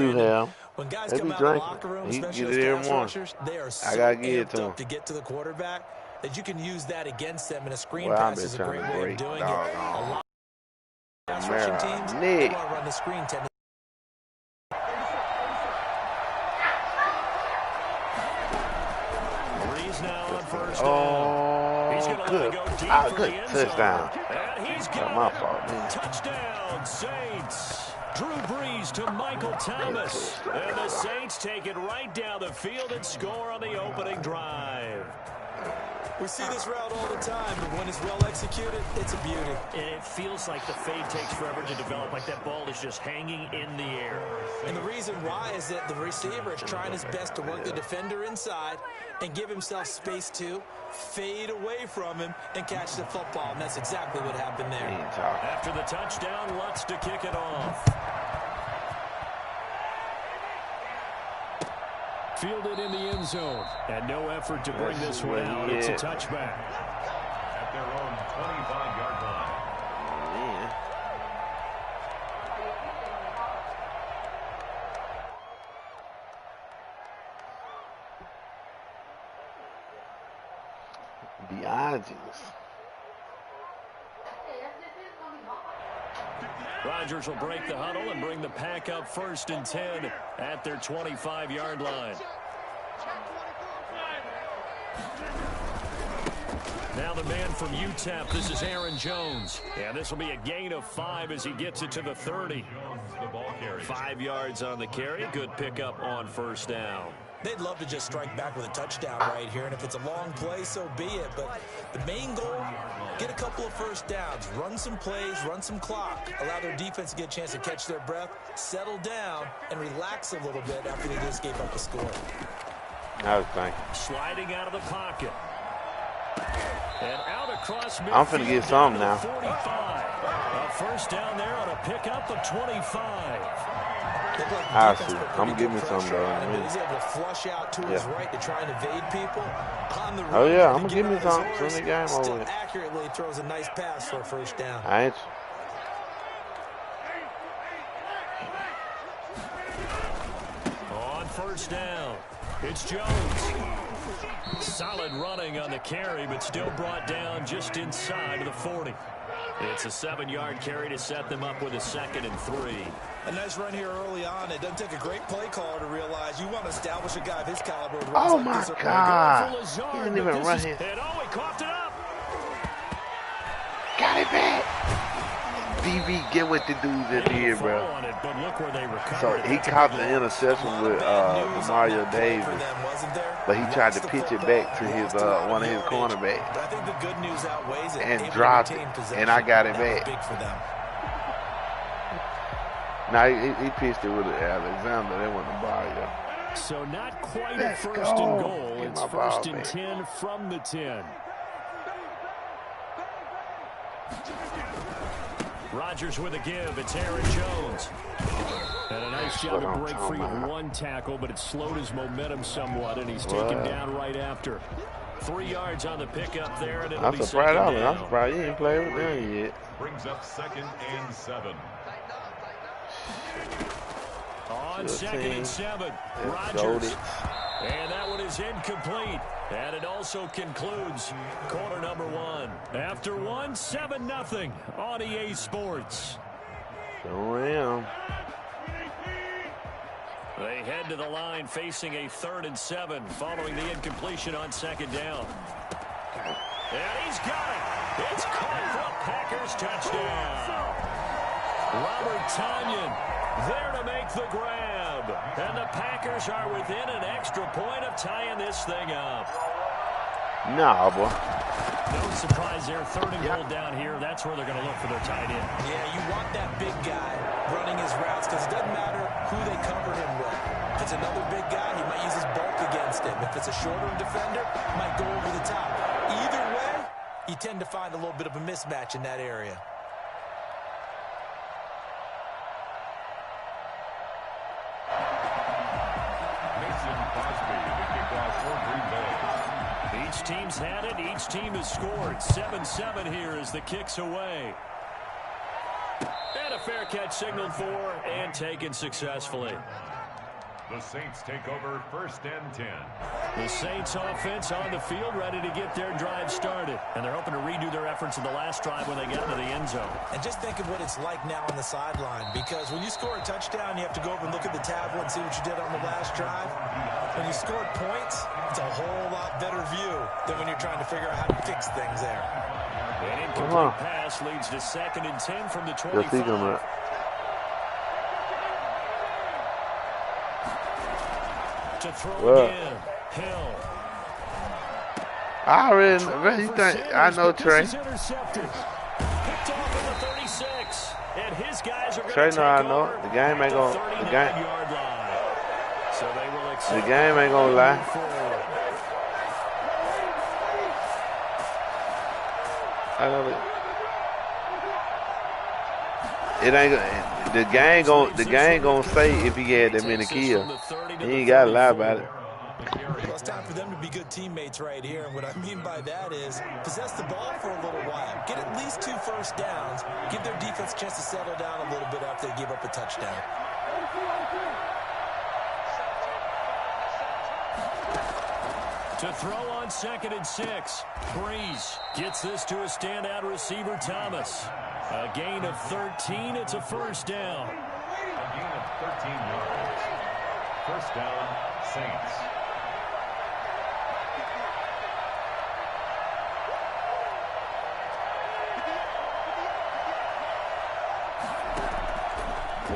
when guys come out of the locker room, especially those pass rushers, they are so amped up to get to the quarterback that you can use that against them, and a screen pass is a great way of doing it. A lot of pass rushing teams, they want to run the screen tendency. Breeze now on 1st down. He's going to let it go deep for the end zone. Touchdown. And he's got my fault, man. Touchdown, Saints. Drew Brees to Michael Thomas. And the Saints take it right down the field and score on the opening drive. We see this route all the time, but when it's well executed, it's a beauty. And it feels like the fade takes forever to develop, like that ball is just hanging in the air. And the reason why is that the receiver is trying his best to work the defender inside and give himself space to fade away from him and catch the football. And that's exactly what happened there. After the touchdown, Lutz to kick it off. Fielded in the end zone. And no effort to bring this one out. It's a touchback. At their own 25-yard line. Behind you. Rodgers will break the huddle and bring the pack up 1st and 10 at their 25-yard line. Now the man from UTEP, this is Aaron Jones. And this will be a gain of 5 as he gets it to the 30. 5 yards on the carry. Good pickup on 1st down. They'd love to just strike back with a touchdown right here, and if it's a long play, so be it. But the main goal, get a couple of 1st downs, run some plays, run some clock, allow their defense to get a chance to catch their breath, settle down, and relax a little bit after they just gave up a score. Sliding out of the pocket. And out across midfield. I'm finna get some now. 45. A 1st down there on a pickup of 25. I see. I'm giving me some, though. He's able to flush out to his right to try and evade people. On the Oh, yeah, I'm going to give me some. It's in the game still over. accurately throws a nice pass for a 1st down. I ain't. On 1st down, it's Jones. Solid running on the carry, but still brought down just inside of the 40. It's a 7-yard carry to set them up with a 2nd and 3. A nice run here early on. It doesn't take a great play caller to realize you want to establish a guy of his caliber. Oh, my God. He didn't even run him. And he coughed it up. Got it back. DB, get what the dude just did, bro. But look where they So he caught the interception with Mario Davis, but he tried to pitch it back to his one of his cornerbacks But I think the good news outweighs it. and dropped it, and I got it back. Big for them. Now he pitched it with Alexander. That wasn't a ball, yo. So not quite a first and goal. It's first and 10 from the 10. Rodgers with a give. It's Aaron Jones. And a nice job to break free of one tackle, but it slowed his momentum somewhat, and he's taken down right after. 3 yards on the pickup there, and it'll be second down. I'm surprised he ain't played with them yet. Brings up 2nd and 7. On 2nd and 7, Rodgers. And that one is incomplete. And it also concludes quarter number 1. After 1, 7-0 on EA Sports. Sure am. They head to the line facing a 3rd and 7 following the incompletion on 2nd down. And he's got it. It's caught for a Packers touchdown. Robert Tonyan there to make the grab. And the Packers are within an extra point of tying this thing up. Nah, boy. No surprise there. 3rd and goal down here. That's where they're going to look for their tight end. Yeah, you want that big guy running his routes because it doesn't matter who they cover him with. If it's another big guy, he might use his bulk against him. If it's a shorter defender, he might go over the top. Either way, you tend to find a little bit of a mismatch in that area. Each team's had it. Each team has scored. 7-7 here as the kick's away. And a fair catch signaled for and taken successfully. The Saints take over 1st and 10. The Saints offense on the field ready to get their drive started. And they're hoping to redo their efforts in the last drive when they get into the end zone. And just think of what it's like now on the sideline. Because when you score a touchdown, you have to go over and look at the tablet and see what you did on the last drive. When you scored points, it's a whole lot better view than when you're trying to figure out how to fix things there. An incomplete pass leads to 2nd and 10 from the 25. To throw again. Hill. I already think I know Trey. Picked off at the 36. And his guys are going Trey to know I know. The game ain't gonna So they will accept the game ain't gonna lie. I know it ain't the game gonna say if he had that many kills. He ain't gotta lie about it. Well, it's time for them to be good teammates right here. And what I mean by that is possess the ball for a little while. Get at least 2 first downs. Give their defense a chance to settle down a little bit after they give up a touchdown. To throw on 2nd and 6. Breeze gets this to a standout receiver, Thomas. A gain of 13. It's a 1st down. A gain of 13 yards. 1st down, Saints.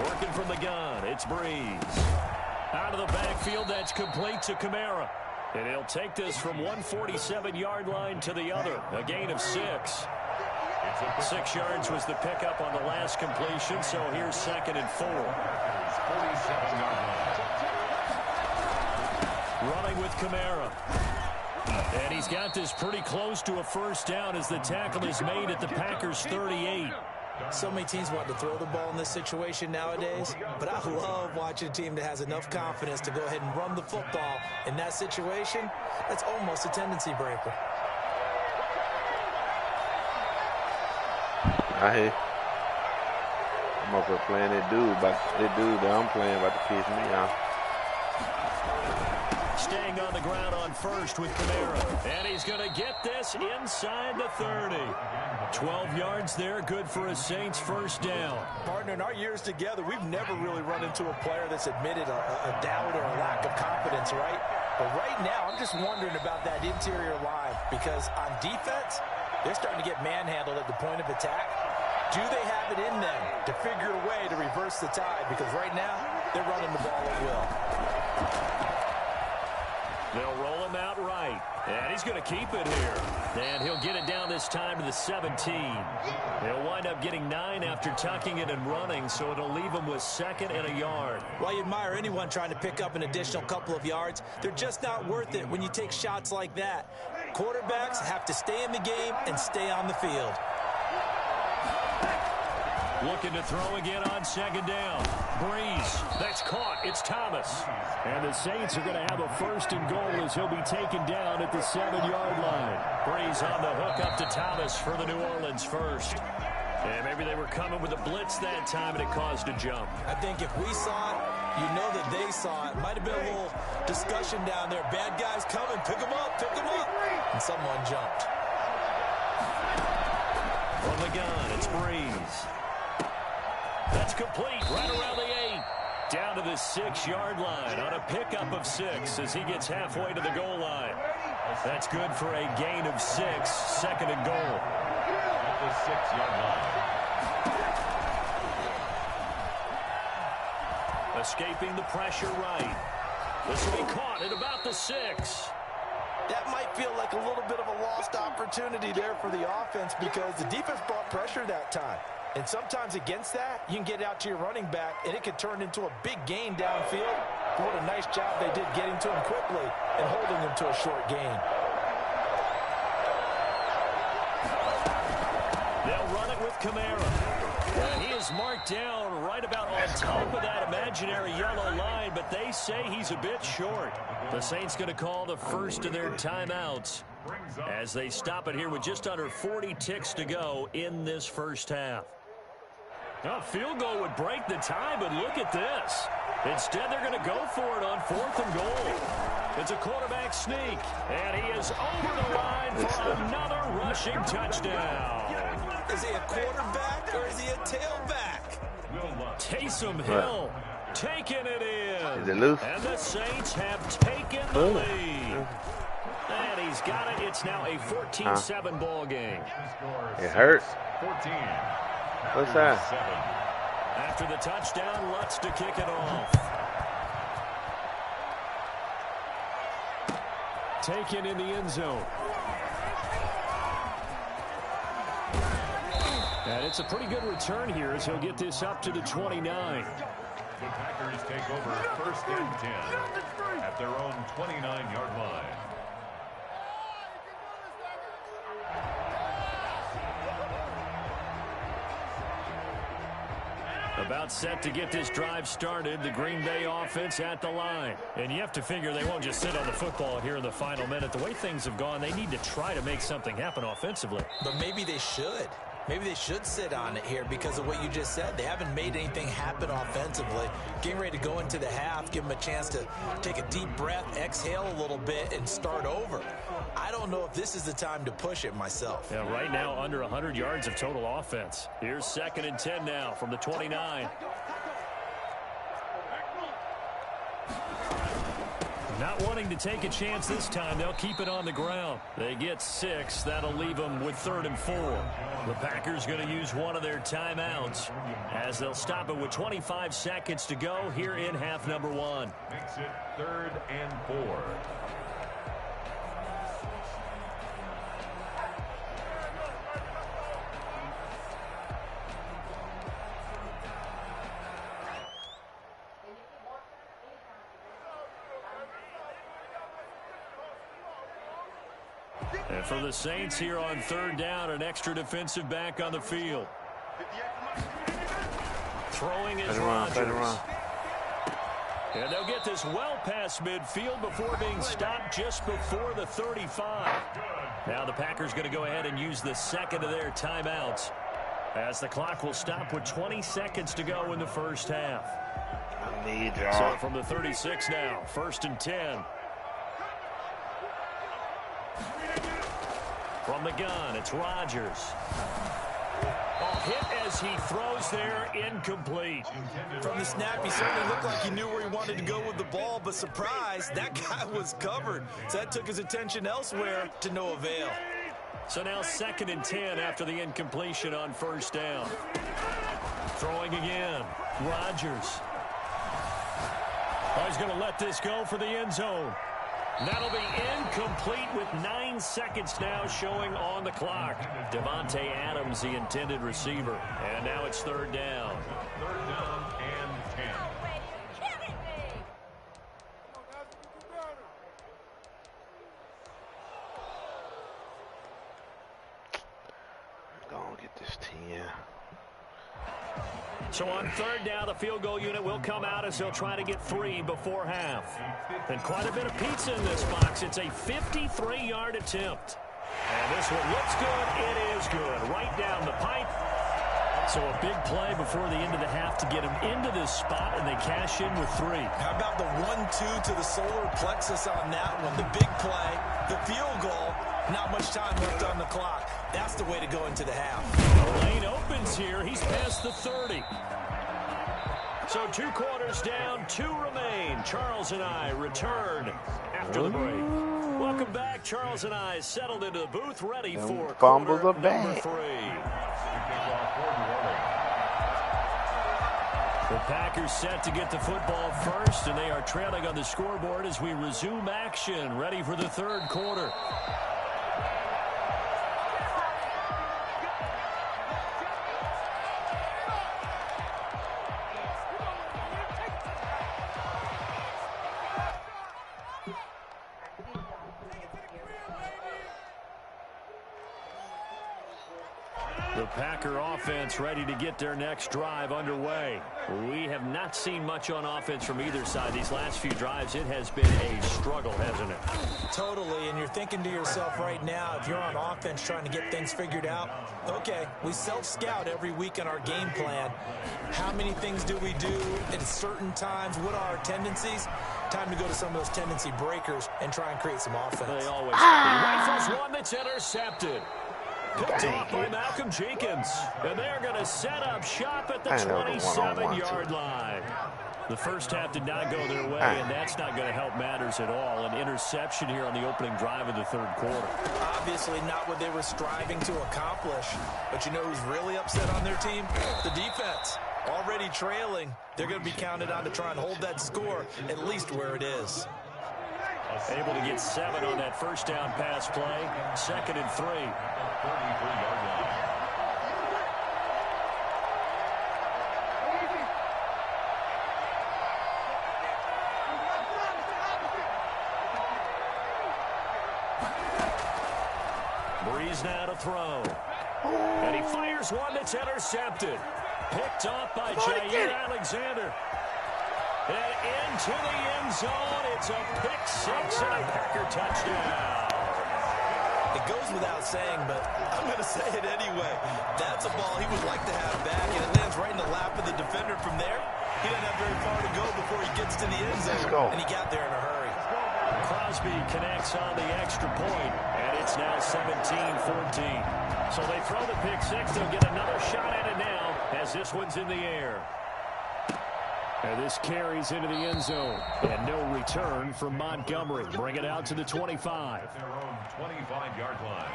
Working from the gun, it's Breeze. Out of the backfield, that's complete to Kamara. And he'll take this from 147-yard line to the other. A gain of 6. 6 yards was the pickup on the last completion, so here's 2nd and 4. 47-yard line. Running with Kamara. And he's got this pretty close to a 1st down as the tackle is made at the Packers' 38. So many teams want to throw the ball in this situation nowadays, but I love watching a team that has enough confidence to go ahead and run the football. In that situation, that's almost a tendency breaker. I hear. I'm up there playing that dude that I'm playing about to piss me off. Staying on the ground on 1st with Kamara. And he's going to get this inside the 30. 12 yards there, good for a Saints 1st down. Partner, in our years together, we've never really run into a player that's admitted a doubt or a lack of confidence, right? But right now, I'm just wondering about that interior line because on defense, they're starting to get manhandled at the point of attack. Do they have it in them to figure a way to reverse the tide? Because right now, they're running the ball at will. They'll roll him out right. And he's going to keep it here. And he'll get it down this time to the 17. He'll wind up getting 9 after tucking it and running, so it'll leave him with 2nd and a yard. Well, you admire anyone trying to pick up an additional couple of yards. They're just not worth it when you take shots like that. Quarterbacks have to stay in the game and stay on the field. Looking to throw again on 2nd down. Breeze. That's caught. It's Thomas. And the Saints are going to have a 1st and goal as he'll be taken down at the 7-yard line. Breeze on the hook up to Thomas for the New Orleans 1st. And maybe they were coming with a blitz that time and it caused a jump. I think if we saw it, you know that they saw it. Might have been a little discussion down there. Bad guys coming. Pick them up. Pick them up. And someone jumped. From the gun, it's Breeze. That's complete right around the 8. Down to the 6-yard line on a pickup of 6 as he gets halfway to the goal line. That's good for a gain of 6, 2nd and goal. At the 6-yard line. Escaping the pressure right. This will be caught at about the 6. That might feel like a little bit of a lost opportunity there for the offense because the defense brought pressure that time. And sometimes against that, you can get out to your running back, and it could turn into a big gain downfield. But what a nice job they did getting to him quickly and holding him to a short gain. They'll run it with Kamara. And he is marked down right about on top of that imaginary yellow line, but they say he's a bit short. The Saints going to call the first of their timeouts as they stop it here with just under 40 ticks to go in this first half. Now, a field goal would break the tie, but look at this. Instead, they're going to go for it on 4th and goal. It's a quarterback sneak, and he is over the line for another rushing touchdown. Is he a quarterback or is he a tailback? Taysom Hill taking it in. Is it loose? And the Saints have taken the lead. And he's got it. It's now a 14-7 ball game. It hurts. 14. What's that? After the touchdown, Lutz to kick it off. Taken in the end zone. And it's a pretty good return here as he'll get this up to the 29. The Packers take over 1st and 10 at their own 29-yard line. About set to get this drive started, the Green Bay offense at the line. And you have to figure they won't just sit on the football here in the final minute. The way things have gone, they need to try to make something happen offensively. But maybe they should. Maybe they should sit on it here because of what you just said. They haven't made anything happen offensively. Getting ready to go into the half, give them a chance to take a deep breath, exhale a little bit, and start over. I don't know if this is the time to push it myself. Yeah, right now under 100 yards of total offense. Here's 2nd and 10 now from the 29. Not wanting to take a chance this time, they'll keep it on the ground. They get 6. That'll leave them with 3rd and 4. The Packers going to use one of their timeouts as they'll stop it with 25 seconds to go here in half number 1. Makes it 3rd and 4. And for the Saints here on 3rd down, an extra defensive back on the field. Throwing is Rodgers. And they'll get this well past midfield before being stopped just before the 35. Now the Packers going to go ahead and use the 2nd of their timeouts as the clock will stop with 20 seconds to go in the first half. So from the 36 now, 1st and 10. From the gun, it's Rodgers. A hit as he throws there, incomplete. From the snap, he certainly looked like he knew where he wanted to go with the ball, but surprise, that guy was covered. So that took his attention elsewhere to no avail. So now 2nd and 10 after the incompletion on first down. Throwing again. Rodgers. Oh, he's going to let this go for the end zone. That'll be incomplete with 9 seconds now showing on the clock. Devontae Adams, the intended receiver. And now it's 3rd down. 3rd down and 10. Go on, get this 10. So on 3rd down, the field goal unit will come out as they'll try to get 3 before half. And quite a bit of pizza in this box. It's a 53-yard attempt. And this one looks good. It is good. Right down the pipe. So a big play before the end of the half to get them into this spot, and they cash in with 3. How about the 1-2 to the solar plexus on that one? The big play, the field goal, not much time left on the clock. That's the way to go into the half. The lane opens here. He's past the 30. So 2 quarters down, 2 remain. Charles and I return after the break. Welcome back. Charles and I settled into the booth, ready for quarter number 3. The Packers set to get the football first, and they are trailing on the scoreboard as we resume action, ready for the 3rd quarter. The Packer offense ready to get their next drive underway. We have not seen much on offense from either side. These last few drives, it has been a struggle, hasn't it? Totally, and you're thinking to yourself right now, if you're on offense trying to get things figured out, okay, we self-scout every week in our game plan. How many things do we do at certain times? What are our tendencies? Time to go to some of those tendency breakers and try and create some offense. They always rifles one that's intercepted. Picked up by Malcolm Jenkins. And they're going to set up shop at the 27-yard line. The first half did not go their way, and that's not going to help matters at all. An interception here on the opening drive of the 3rd quarter. Obviously not what they were striving to accomplish. But you know who's really upset on their team? The defense. Already trailing. They're going to be counted on to try and hold that score at least where it is. Able to get 7 on that first down pass play. 2nd and 3. 33-yard line. Breeze now to throw. And he fires one that's intercepted. Picked off by Jair Alexander. And into the end zone. It's a pick 6 and a Packer touchdown. It goes without saying, but I'm going to say it anyway. That's a ball he would like to have back, and it lands right in the lap of the defender from there. He doesn't have very far to go before he gets to the end zone, and he got there in a hurry. Crosby connects on the extra point, and it's now 17-14. So they throw the pick 6. They'll get another shot at it now as this one's in the air. And this carries into the end zone. And no return from Montgomery. Bring it out to the 25. Their own 25-yard line.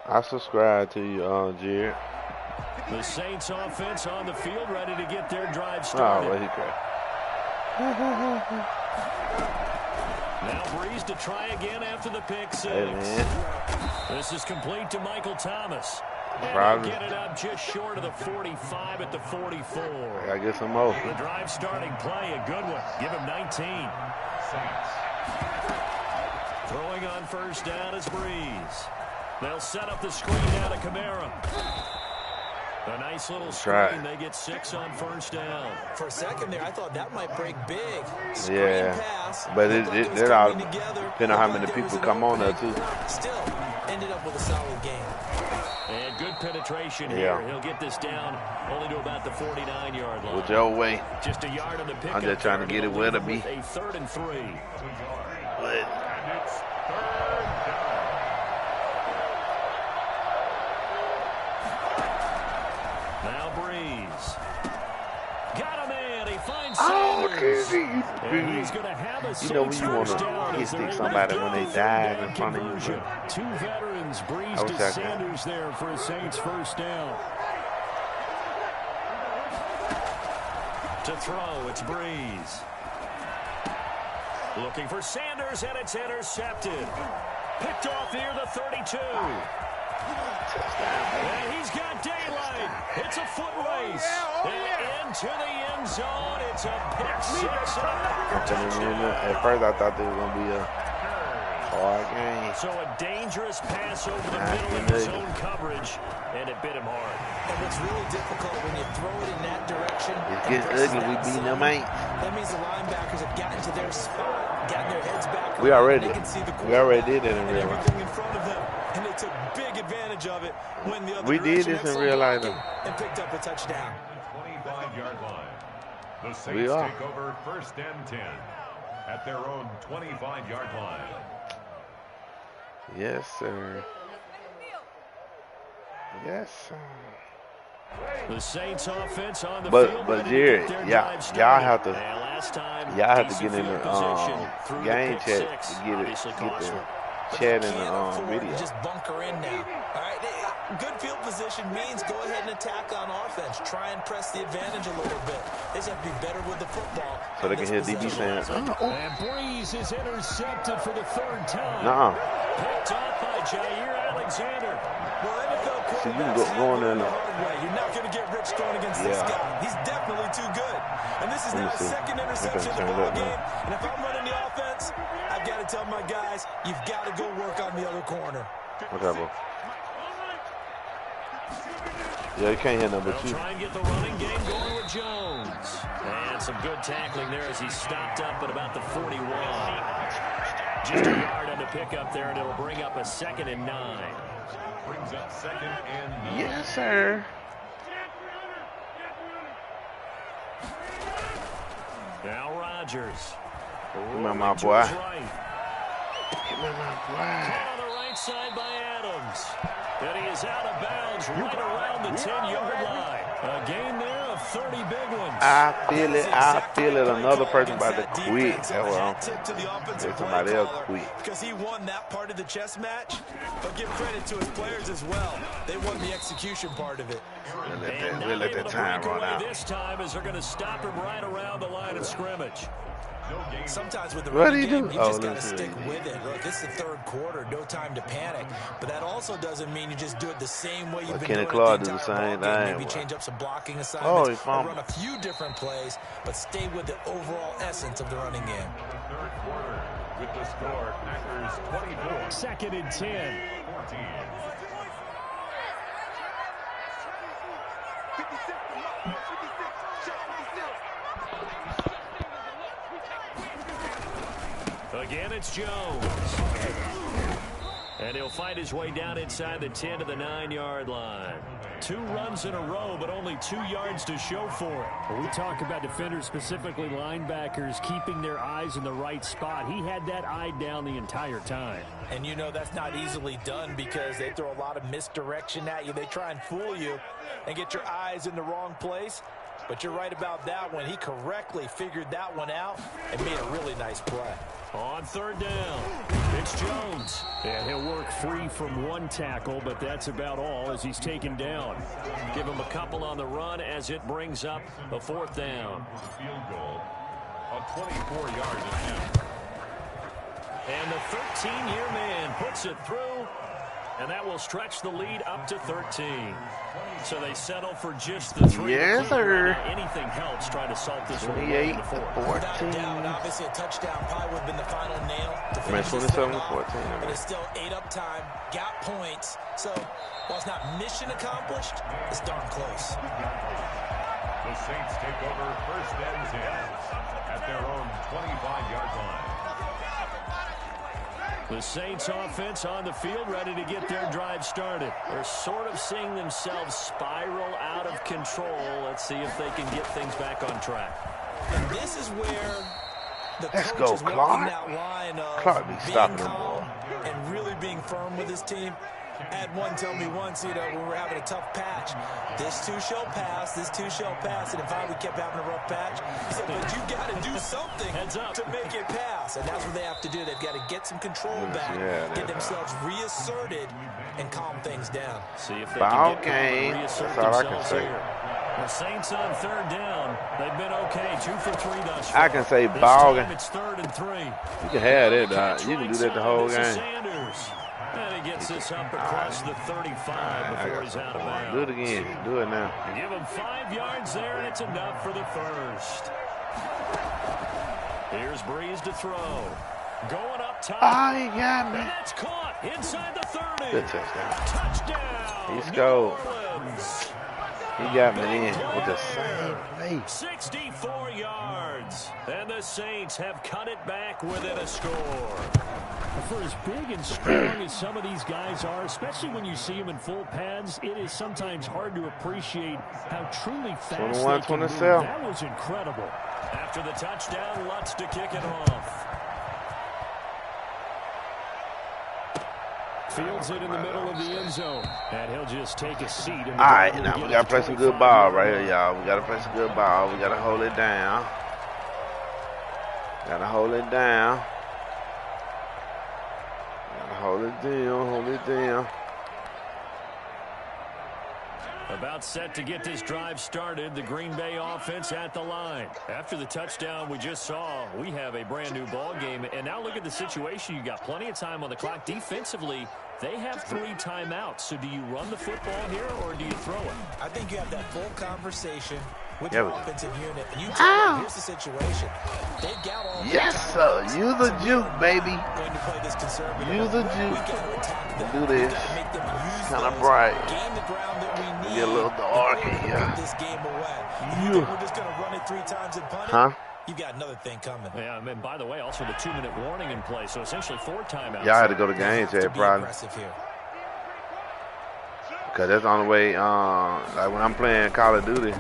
I subscribe to you, Jared. The Saints offense on the field, ready to get their drive started. Oh, well, he crashed. Now Breeze to try again after the pick 6. Hey, this is complete to Michael Thomas. And get it up just short of the 45 at the 44. I gotta get some more. The drive starting play, a good one. Give him 19. Saints. Throwing on first down is Breeze. They'll set up the screen down to Kamara. A nice little screen. They get 6 on first down. For a second there, I thought that might break big. Screen pass, but they're all depending on how many people come on there, too. Still, ended up with a solid game. And good penetration here. He'll get this down only to about the 49-yard line. Whichever way. Just a yard on the pickup. I'm just trying to get it where to be. A 3rd and 3. And it's 3rd down. Now Breeze. Got him in And he finds Oh, Sanders. okay. And he's going to have a You know when you want to hit stick somebody when they dive in front of you. Two veterans breeze to Sanders there for a Saints first down. To throw, it's Breeze. Looking for Sanders, and it's intercepted. Picked off near the 32. And he's got daylight. It's a foot race. And into the end zone. It's a pick six. At first, I thought there was going to be a hard game. So a dangerous pass over the middle of the zone coverage, and it bit him hard. And what's really difficult when you throw it in that direction. It gets ugly. We beating them ain't. That means the linebackers have gotten to their spot, gotten their heads back. We already did it in and real life. everything in front of them, and they took big advantage of it when the other We did this in real life, and picked up a touchdown. 25-yard line. The Saints take over 1st and 10 at their own 25-yard line. Yes, sir. Yes, sir. The Saints offense on the but field. But Jared, y'all have to get in the game chat to get the chat in the video. Just bunker in now. All right, good field position means go ahead and attack on offense. Try and press the advantage a little bit. They just have to be better with the football. So they can hear DB saying, And Breeze is intercepted for the third time. Nuh-uh. Picked off by Jair Alexander. Well, NFL so you can go in there. You're not going to get rich throwing against this guy. He's definitely too good. And this is now his second interception of the ball game. And if I'm running the offense, I've got to tell my guys, you've got to go work on the other corner. Okay, bro. Yeah, you can't hit number two. Try and get the running game going with Jones. And some good tackling there as he stopped up at about the 41. Just a yard on the pickup there, and it'll bring up a 2nd and 9. Brings up 2nd and 9. Yes, sir. Now Rodgers. Come on, my boy. Right. Come on, my boy. Caught on the right side by Adams. And he is out of bounds right around the 10-yard line. A gain there of 30 big ones. I feel it. Another person about to quit. That's what I'm saying. Somebody else quit. Because he won that part of the chess match. But give credit to his players as well. They won the execution part of it. We'll let that time run out. This time as they're going to stop him right around the line of scrimmage. Sometimes with the what do running you game, do? you just got to stick with it. Look, it's the third quarter, no time to panic. But that also doesn't mean you just do it the same way you've been doing it the entire ball game. Maybe change up some blocking assignments, or run a few different plays, but stay with the overall essence of the running game. Third quarter with the score, Packers 24. 2nd and 10. 14. Again, it's Jones. And he'll fight his way down inside the 10 to the 9-yard line. 2 runs in a row, but only 2 yards to show for it. When we talk about defenders, specifically linebackers, keeping their eyes in the right spot. He had that eye down the entire time. And you know that's not easily done because they throw a lot of misdirection at you. They try and fool you and get your eyes in the wrong place. But you're right about that one. He correctly figured that one out and made a really nice play. On 3rd down, it's Jones. And he'll work free from 1 tackle, but that's about all as he's taken down. Give him a couple on the run as it brings up a 4th down. Field goal, a 24-yard attempt. And the 13-year man puts it through, and that will stretch the lead up to 13. So they settle for just the 3. Yes, sir. Anything helps trying to salt this 28 to 14. Without a doubt, obviously a touchdown probably would have been the final nail to finish 27 to 14. But it's still 8 up time, got points. So while it's not mission accomplished, it's darn close. The Saints take over 1st and 10 at their own 25-yard line. The Saints offense on the field ready to get their drive started. They're sort of seeing themselves spiral out of control. Let's see if they can get things back on track. And this is where the Let's coach go, is walking Clark. that line of Clark be being stopping them, calm boy. and really being firm with his team. I had one tell me once, you know, when we were having a tough patch, this too shall pass, this too shall pass. And if we kept having a rough patch, he said, but you got to do something to make it pass. And that's what they have to do. They've got to get some control back, get themselves reasserted, and calm things down. See if they Ball can get game. reassert That's all I can themselves say. here. The Saints on third down. They've been okay, 2 for 3 thus far. I can say This ball time game. it's 3rd and 3. You can have that, dog. You can do that the whole This is game. Sanders. And he gets this up across the 35 before he's out of bounds. Do it again. Do it now. Give him 5 yards there, and it's enough for the first. Here's Breeze to throw. Going up top. Oh, he got me. And that's caught inside the 30. Good touchdown. Touchdown. He New scored. Orleans. He got me in with the same play. 64 yards. And the Saints have cut it back within a score. For as big and strong as some of these guys are, especially when you see them in full pads, it is sometimes hard to appreciate how truly fast 21, they can move. 27. That was incredible. After the touchdown, Lutz to kick it off. Fields it in the middle of the end zone. And he'll just take a seat. All right, now we got to play some good ball right here, y'all. We got to play some good ball. We got to hold it down. Got to hold it down. Got to hold it down, hold it down. About set to get this drive started, the Green Bay offense at the line. After the touchdown we just saw, we have a brand new ball game. And now look at the situation. You got plenty of time on the clock. Defensively, they have 3 timeouts. So do you run the football here or do you throw it? I think you have that full conversation with your offensive unit. And you tell them, here's the situation. They've got all yes, sir. Use the juke, baby. Going to play this conservative. Use the juke. We've got to attack them. Do this. Make them use Kind of those, bright. gain the ground that we need. Get a little dark in here. Put this game away. You think we're just going to run it 3 times and punt it? Huh? You've got another thing coming. Yeah, and by the way, also the 2-minute warning in play. So essentially 4 timeouts. Y'all had to go to games here, probably. Because that's the only way, like when I'm playing Call of Duty,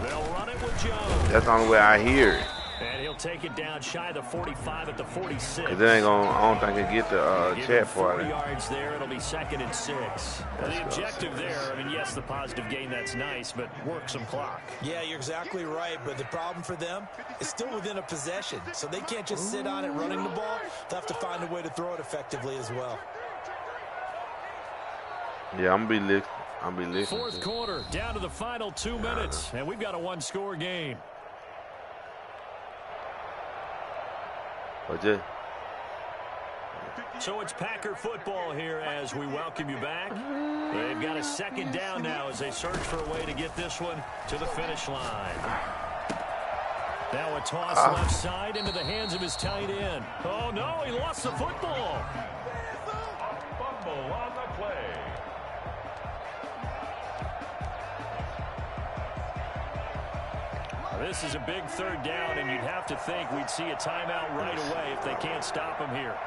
that's the only way I hear it. And he'll take it down shy of the 45 at the 46. Because it ain't going to, I don't think it get the chat part. 4 yards there, it'll be 2nd and 6. The objective there, I mean, yes, the positive gain, that's nice, but work some clock. Yeah, you're exactly right, but the problem for them is still within a possession. So they can't just sit on it running the ball. They'll have to find a way to throw it effectively as well. Yeah, I'm going to be listening. Fourth quarter, down to the final 2 minutes, and we've got a 1-score game. What's it? So it's Packer football here as we welcome you back. They've got a 2nd down now as they search for a way to get this one to the finish line. Now a toss left side into the hands of his tight end. Oh, no, he lost the football. Fumble on the play. This is a big 3rd down, and you'd have to think we'd see a timeout right away if they can't stop him here.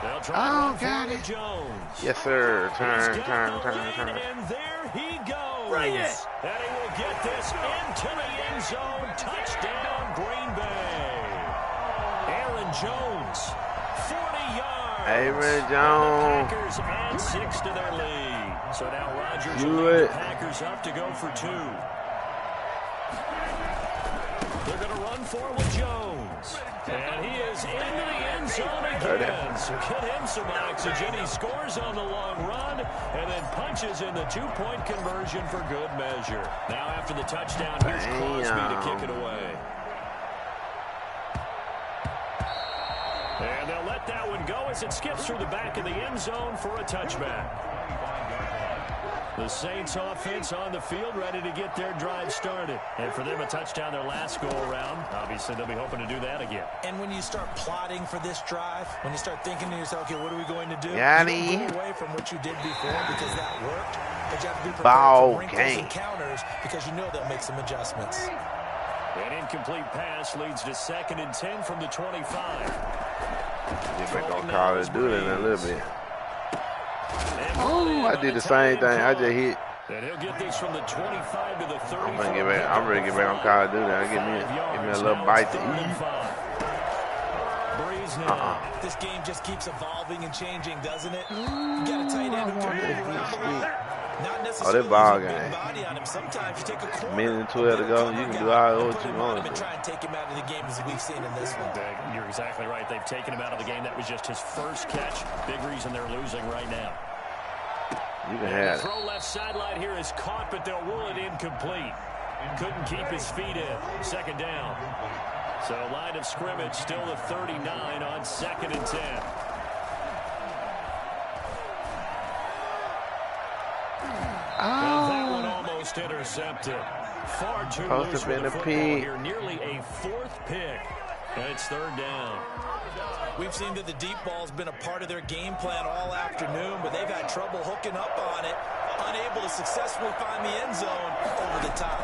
They'll try to got it. Jones. Yes, sir. Turn. And there he goes. Bring it. And he will get this into the end zone. Touchdown, Green Bay. Aaron Jones, 40 yards. Aaron Jones. Packers add 6 to their lead. So now Rodgers Do will lead it. the Packers up to go for 2. They're going to run for with Jones. And he is into the end zone again. So get him some oxygen. He scores on the long run and then punches in the 2-point conversion for good measure. Now after the touchdown, here's Crosby to kick it away. And they'll let that one go as it skips through the back of the end zone for a touchback. The Saints offense on the field ready to get their drive started. And for them, a touchdown their last go-around. Obviously, they'll be hoping to do that again. And when you start plotting for this drive, when you start thinking to yourself, okay, what are we going to do? Yanni. You don't go away from what you did before because that worked. But you have to be prepared Ball for wrinkles game. and counters because you know they'll make some adjustments. An incomplete pass leads to 2nd and 10 from the 25. Get back on Call of Duty in a little bit. Oh, I did the same thing. I just hit. And he'll get this from the 25 to the 30. I'm ready to get back on Call of Duty. I give me a little bite to eat. plays now. This game just keeps evolving and changing, doesn't it? You got a tight end who can move around. Not necessarily this ball use a big game. body on him. Sometimes you take a corner, Minute and 12 to go. You can do all what you want. and try and take him out of the game as we've seen in this one. You're exactly right. They've taken him out of the game. That was just his first catch. Big reason they're losing right now. You can have it. Throw left sideline here is caught, but they'll rule it incomplete. Couldn't keep his feet in. Second down. So line of scrimmage still the 39 on 2nd and 10. And that one almost intercepted. Far too loose with the football here. Nearly a 4th pick. And it's 3rd down. We've seen that the deep ball's been a part of their game plan all afternoon, but they've had trouble hooking up on it, unable to successfully find the end zone over the top.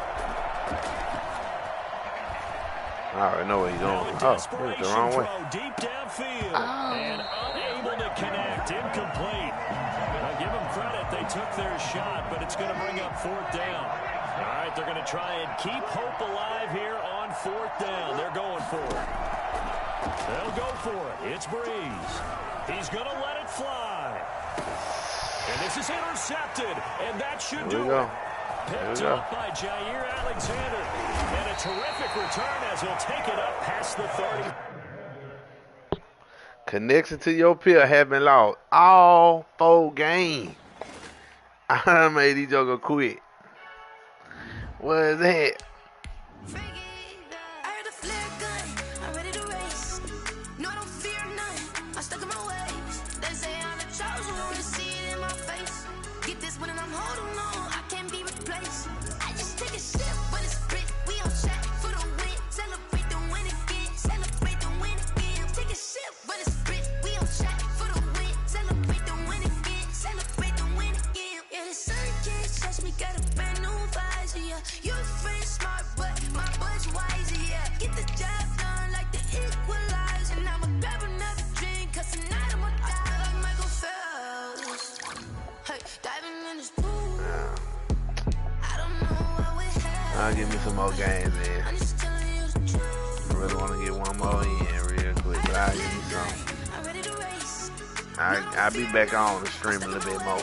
I already know where he's going. Oh, it's the wrong way. Deep downfield and unable to connect. Incomplete. Now give them credit. They took their shot, but it's going to bring up 4th down. All right, they're going to try and keep hope alive here on 4th down. They're going for it. They'll go for it. It's Breeze. He's going to let it fly. And this is intercepted, and that should do it. Picked up by Jair Alexander. And a terrific return as he'll take it up past the 30. Connection to your pill have been lost all 4 games. I done made these jokers quit. What is that? I'll give me some more games in. I really want to get one more in real quick, but I'll give you some. I'll be back on to stream a little bit more.